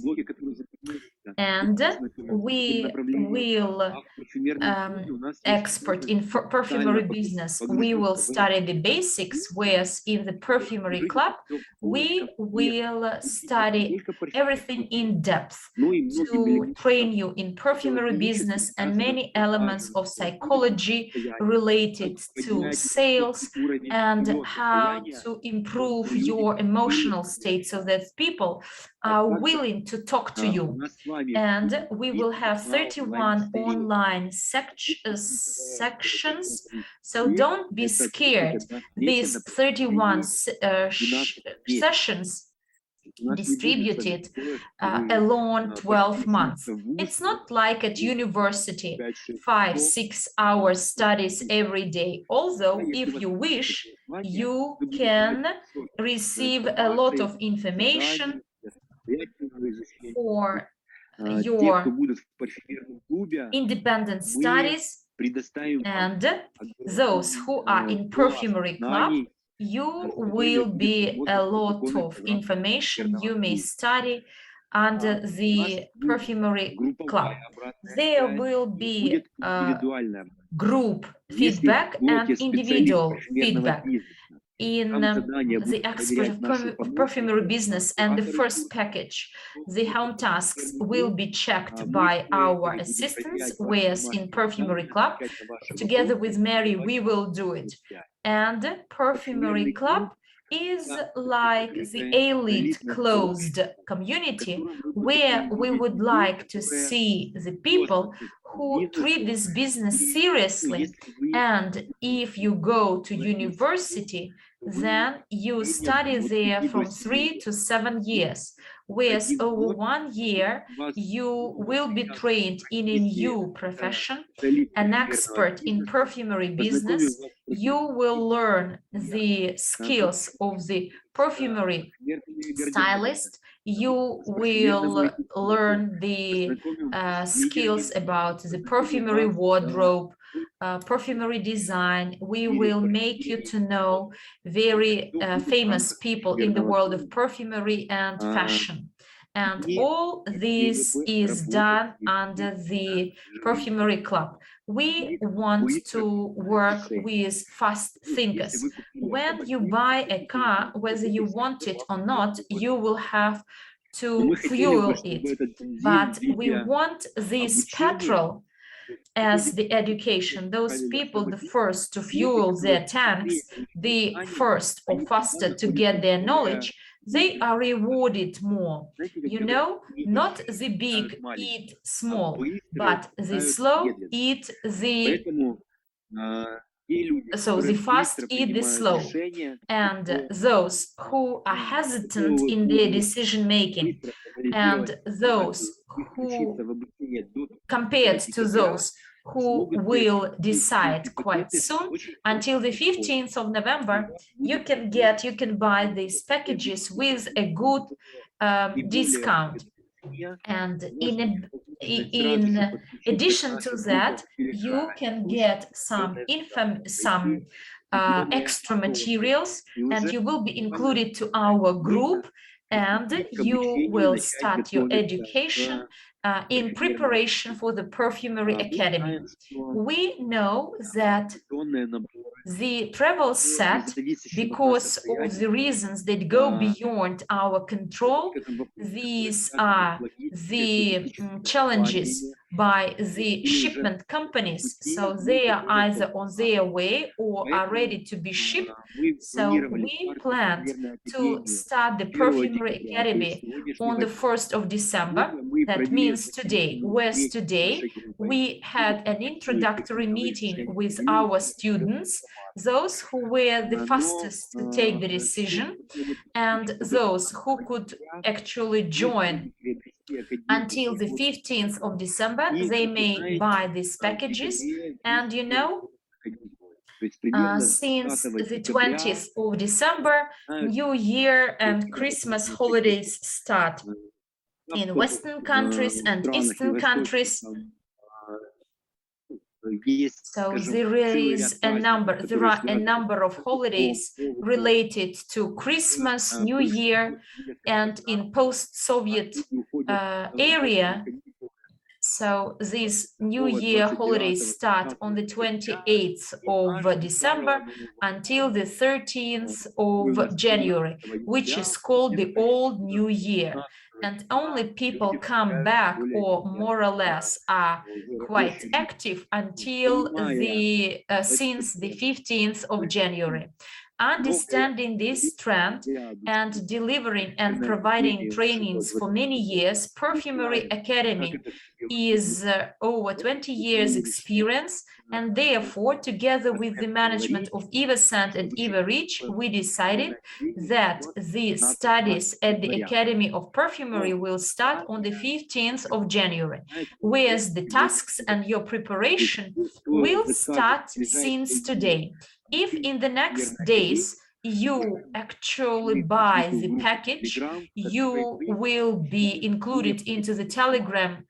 C: And we will expert in perfumery business. We will study the basics, whereas in the perfumery club, we will study everything in depth to train you in perfumery business and many elements of psychology related to sales and how to improve your emotional state so that people are willing to talk to you. And we will have 31 online sections, so don't be scared. These 31 sessions distributed along 12 months. It's not like at university, 5-6 hours studies every day. Although, if you wish, you can receive a lot of information for your independent studies, and those who are in perfumery club, you will be a lot of information you may study under the perfumery club. There will be group feedback and individual feedback. In the expert of perfumery business and the first package, the home tasks will be checked by our assistants, whereas in perfumery club, together with Mary, we will do it. And perfumery club is like the elite closed community where we would like to see the people who treat this business seriously. And if you go to university, then you study there from 3 to 7 years, whereas over 1 year you will be trained in a new profession, an expert in perfumery business. You will learn the skills of the perfumery stylist. You will learn the skills about the perfumery wardrobe, perfumery design. We will make you to know very famous people in the world of perfumery and fashion. And all this is done under the perfumery club. We want to work with fast thinkers. When you buy a car, whether you want it or not, you will have to fuel it. But we want this petrol as the education. Those people, the first to fuel their tanks, the first or faster to get their knowledge, they are rewarded more. You know, not the big eat small, but the slow eat the the fast eat the slow, and those who are hesitant in their decision making, and those who, compared to those who will decide quite soon, until the 15th of November, you can buy these packages with a good discount. And in addition to that, you can get some extra materials, and you will be included to our group, and you will start your education in preparation for the Perfumery Academy. We know that the travel set, because of the reasons that go beyond our control, these are the challenges by the shipment companies. So they are either on their way or are ready to be shipped. So we planned to start the Perfumery Academy on the 1st of December. That means today. Whereas today we had an introductory meeting with our students, those who were the fastest to take the decision, and those who could actually join until the 15th of December, they may buy these packages. And you know, since the 20th of December, New Year and Christmas holidays start in Western countries and Eastern countries. So there are a number of holidays related to Christmas, New Year, and in post-Soviet area. So these New Year holidays start on the 28th of December until the 13th of January, which is called the Old New Year. And only people come back, or more or less are quite active, until since the 15th of January. Understanding this trend and delivering and providing trainings for many years, Perfumery Academy is over 20 years experience, and therefore, together with the management of EvoScent and Evorich, we decided that the studies at the Academy of Perfumery will start on the 15th of January, whereas the tasks and your preparation will start since today. If in the next days you actually buy the package, you will be included into the Telegram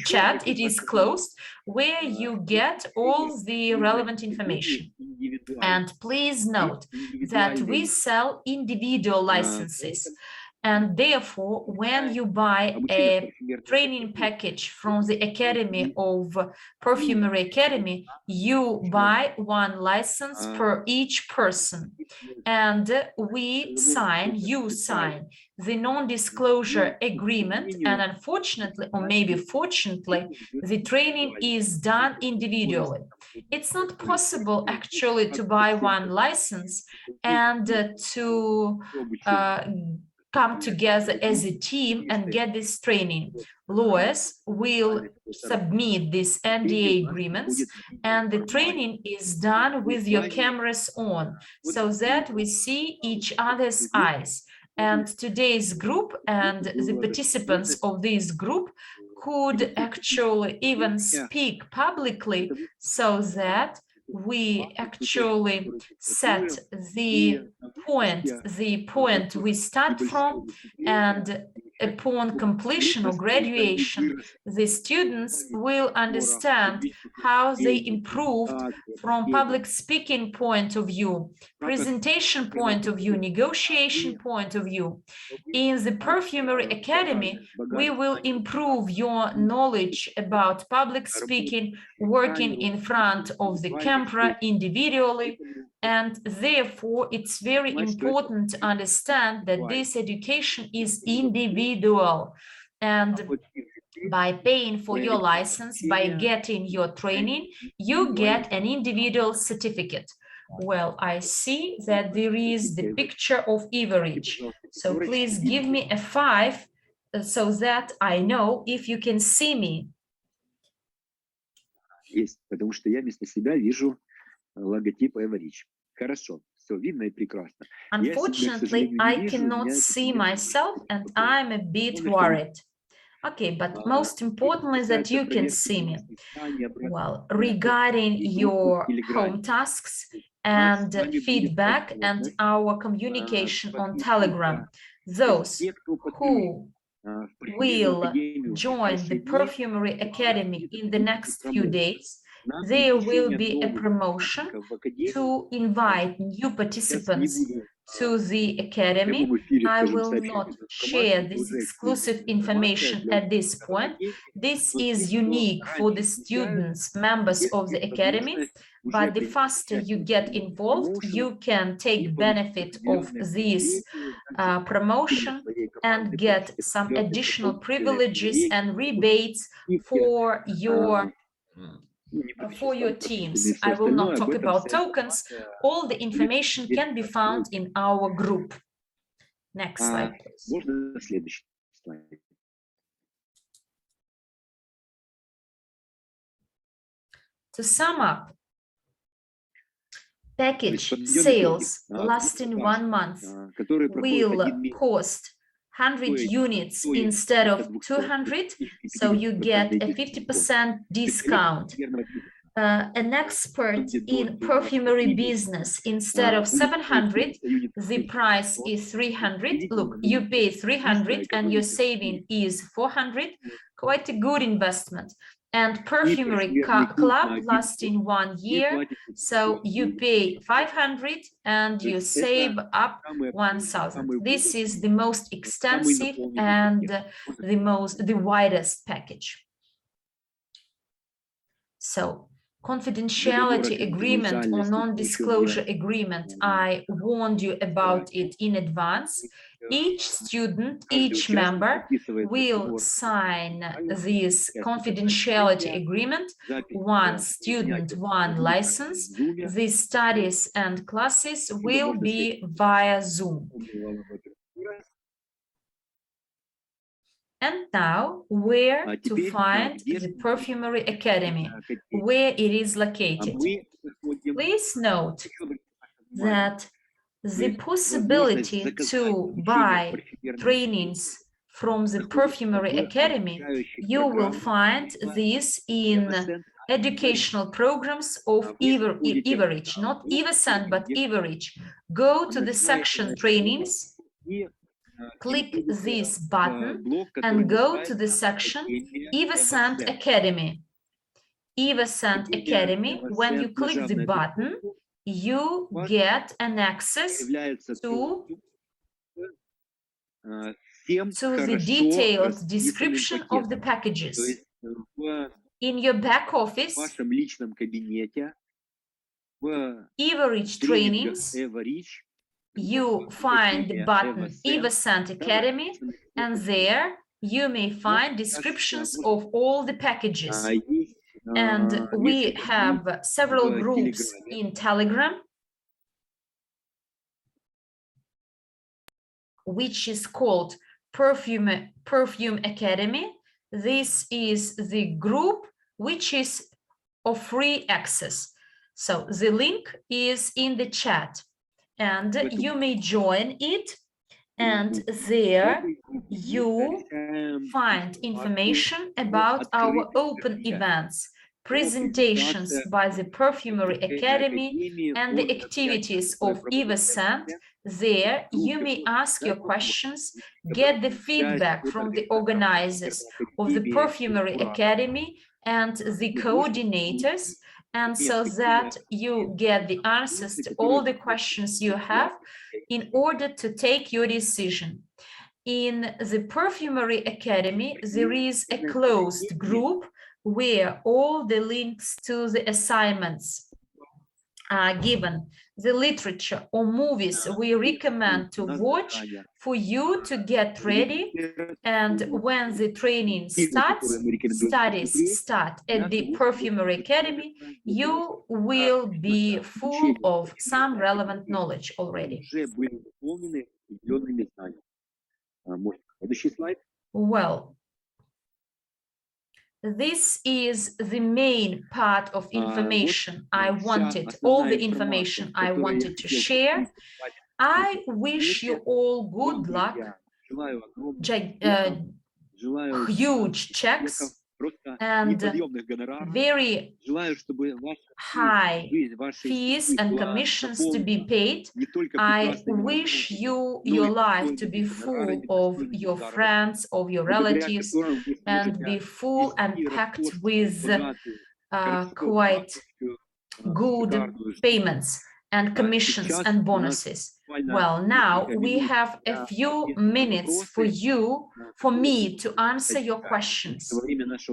C: chat. It is closed, where you get all the relevant information. And please note that we sell individual licenses. And therefore, when you buy a training package from the Academy of Perfumery Academy, you buy one license per each person. And you sign the non-disclosure agreement. And unfortunately, or maybe fortunately, the training is done individually. It's not possible actually to buy one license and to come together as a team and get this training. Lawyers will submit these NDA agreements, and the training is done with your cameras on, so that we see each other's eyes. And today's group and the participants of this group could actually even speak publicly, so that we actually set the point we start from, and upon completion or graduation, the students will understand how they improved from public speaking point of view, presentation point of view, negotiation point of view. In the Perfumery Academy, we will improve your knowledge about public speaking, working in front of the camera individually, and therefore it's very important to understand that this education is individual. And By paying for your license, by getting your training, you get an individual certificate. Well, I see that there is the picture of Evorich. So please give me a 5 so that I know if you can see me.
D: Есть, потому что я вместо себя вижу логотип Evorich. Хорошо, все видно и прекрасно.
C: Unfortunately, I cannot see myself and I'm a bit worried. Okay, but most importantly that you can see me. Well, regarding your home tasks and feedback and our communication on Telegram, those who will join the Perfumery Academy in the next few days, there will be a promotion to invite new participants to the Academy. I will not share this exclusive information at this point. This is unique for the students, members of the Academy, but the faster you get involved, you can take benefit of this promotion and get some additional privileges and rebates for your teams. I will not talk about tokens. All the information can be found in our group. Next slide, please. To sum up, package sales lasting 1 month will cost 100 units instead of 200, so you get a 50% discount. An expert in perfumery business, instead of 700, the price is 300. Look, you pay 300 and your saving is 400. Quite a good investment. And perfumery club lasting 1 year, so you pay 500 and you save up 1,000. This is the most extensive and the widest package. So confidentiality agreement or non-disclosure agreement, I warned you about it in advance. Each student, each member will sign this confidentiality agreement. 1 student, 1 license. The studies and classes will be via Zoom. And now, where to find the Perfumery Academy, where it is located. Please note that the possibility to buy trainings from the Perfumery Academy, you will find this in educational programs of Evorich, not EvoScent, but Evorich. Go to the section trainings, click this button and go to the section EvoScent Academy. EvoScent Academy, when you click the button, you get an access to the detailed description of the packages. In your back office, Evorich trainings, you find the button EvoScent Academy, and there you may find descriptions of all the packages. And we have several groups in Telegram, which is called Perfume Academy. This is the group which is of free access. So the link is in the chat and you may join it, and there you find information about our open events, presentations by the Perfumery Academy, and the activities of EvoScent. There you may ask your questions, get the feedback from the organizers of the Perfumery Academy and the coordinators, and so that you get the answers to all the questions you have in order to take your decision. In the Perfumery Academy, there is a closed group where all the links to the assignments given, the literature or movies we recommend to watch for you to get ready, and when the training studies start at the Perfumery Academy, you will be full of some relevant knowledge already. Well, this is the main part of information I wanted, all the information I wanted to share. I wish you all good luck, huge checks, and very high fees and commissions to be paid. I wish you your life to be full of your friends, of your relatives, and be full and packed with quite good payments and commissions and bonuses. Well, now we have a few minutes for me to answer your questions,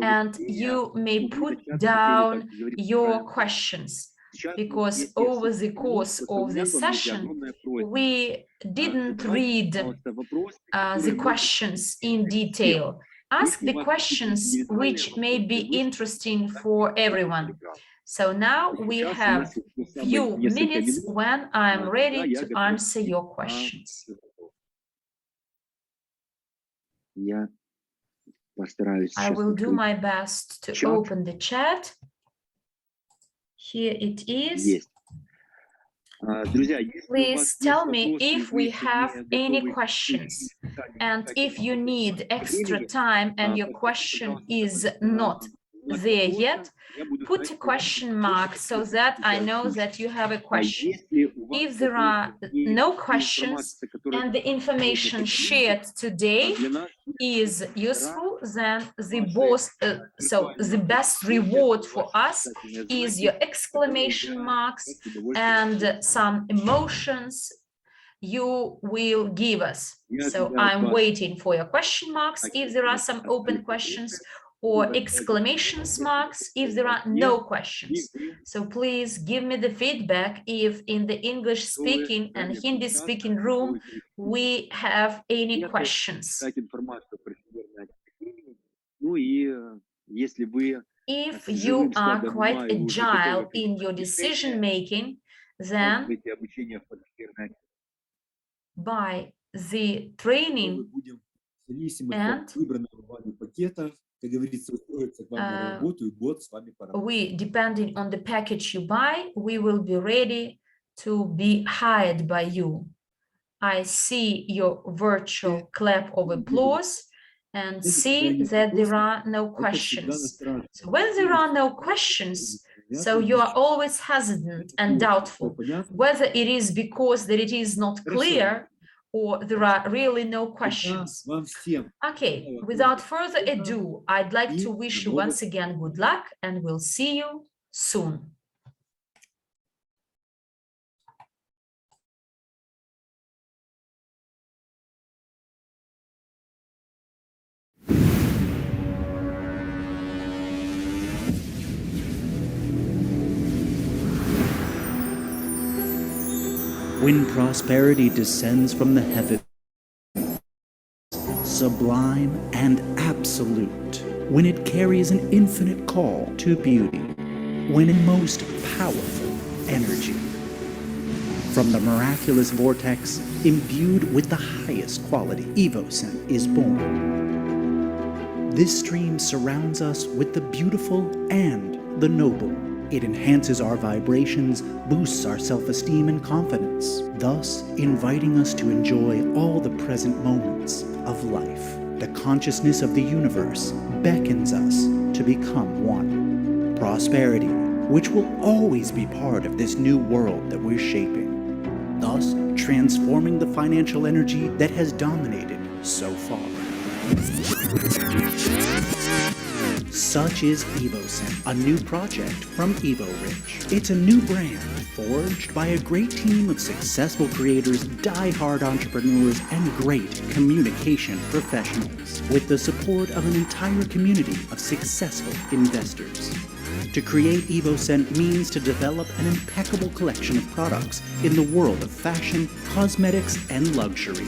C: and you may put down your questions, because over the course of this session, we didn't read the questions in detail. Ask the questions which may be interesting for everyone. So now we have few minutes when I'm ready to answer your questions. I will do my best to open the chat. Here it is. Please tell me if we have any questions, and if you need extra time and your question is not there yet, put a question mark so that I know that you have a question. If there are no questions and the information shared today is useful, then the best reward for us is your exclamation marks and some emotions you will give us. So I'm waiting for your question marks if there are some open questions, or exclamation marks if there are no questions. So please give me the feedback if in the English speaking and Hindi speaking room we have any questions. If you are quite agile in your decision making, then by the training and depending on the package you buy, we will be ready to be hired by you. I see your virtual clap of applause and see that there are no questions. So when there are no questions, so you are always hesitant and doubtful, whether it is because that it is not clear or there are really no questions. Okay, without further ado, I'd like to wish you once again good luck, and we'll see you soon.
E: When prosperity descends from the heavens, sublime and absolute, when it carries an infinite call to beauty, when a most powerful energy, from the miraculous vortex imbued with the highest quality, EvoScent is born. This stream surrounds us with the beautiful and the noble. It enhances our vibrations, boosts our self-esteem and confidence, thus inviting us to enjoy all the present moments of life. The consciousness of the universe beckons us to become one. Prosperity, which will always be part of this new world that we're shaping, thus transforming the financial energy that has dominated so far. Such is EvoScent, a new project from Evorich. It's a new brand forged by a great team of successful creators, die-hard entrepreneurs, and great communication professionals, with the support of an entire community of successful investors. To create EvoScent means to develop an impeccable collection of products in the world of fashion, cosmetics, and luxury.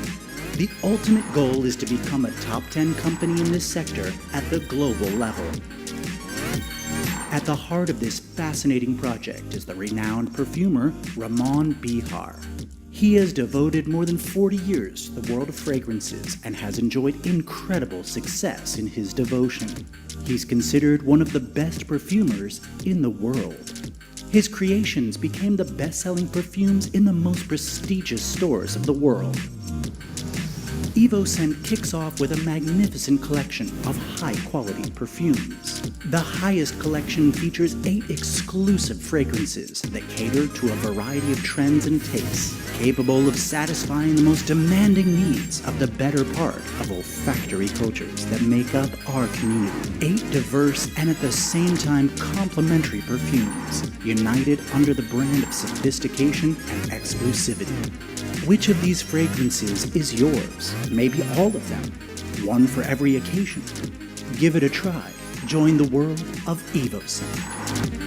E: The ultimate goal is to become a top 10 company in this sector at the global level. At the heart of this fascinating project is the renowned perfumer Ramon Bejar. He has devoted more than 40 years to the world of fragrances and has enjoyed incredible success in his devotion. He's considered one of the best perfumers in the world. His creations became the best-selling perfumes in the most prestigious stores of the world. EvoScent kicks off with a magnificent collection of high-quality perfumes. The highest collection features 8 exclusive fragrances that cater to a variety of trends and tastes, capable of satisfying the most demanding needs of the better part of olfactory cultures that make up our community. 8 diverse and at the same time complementary perfumes, united under the brand of sophistication and exclusivity. Which of these fragrances is yours? Maybe all of them. One for every occasion. Give it a try. Join the world of EvoScent.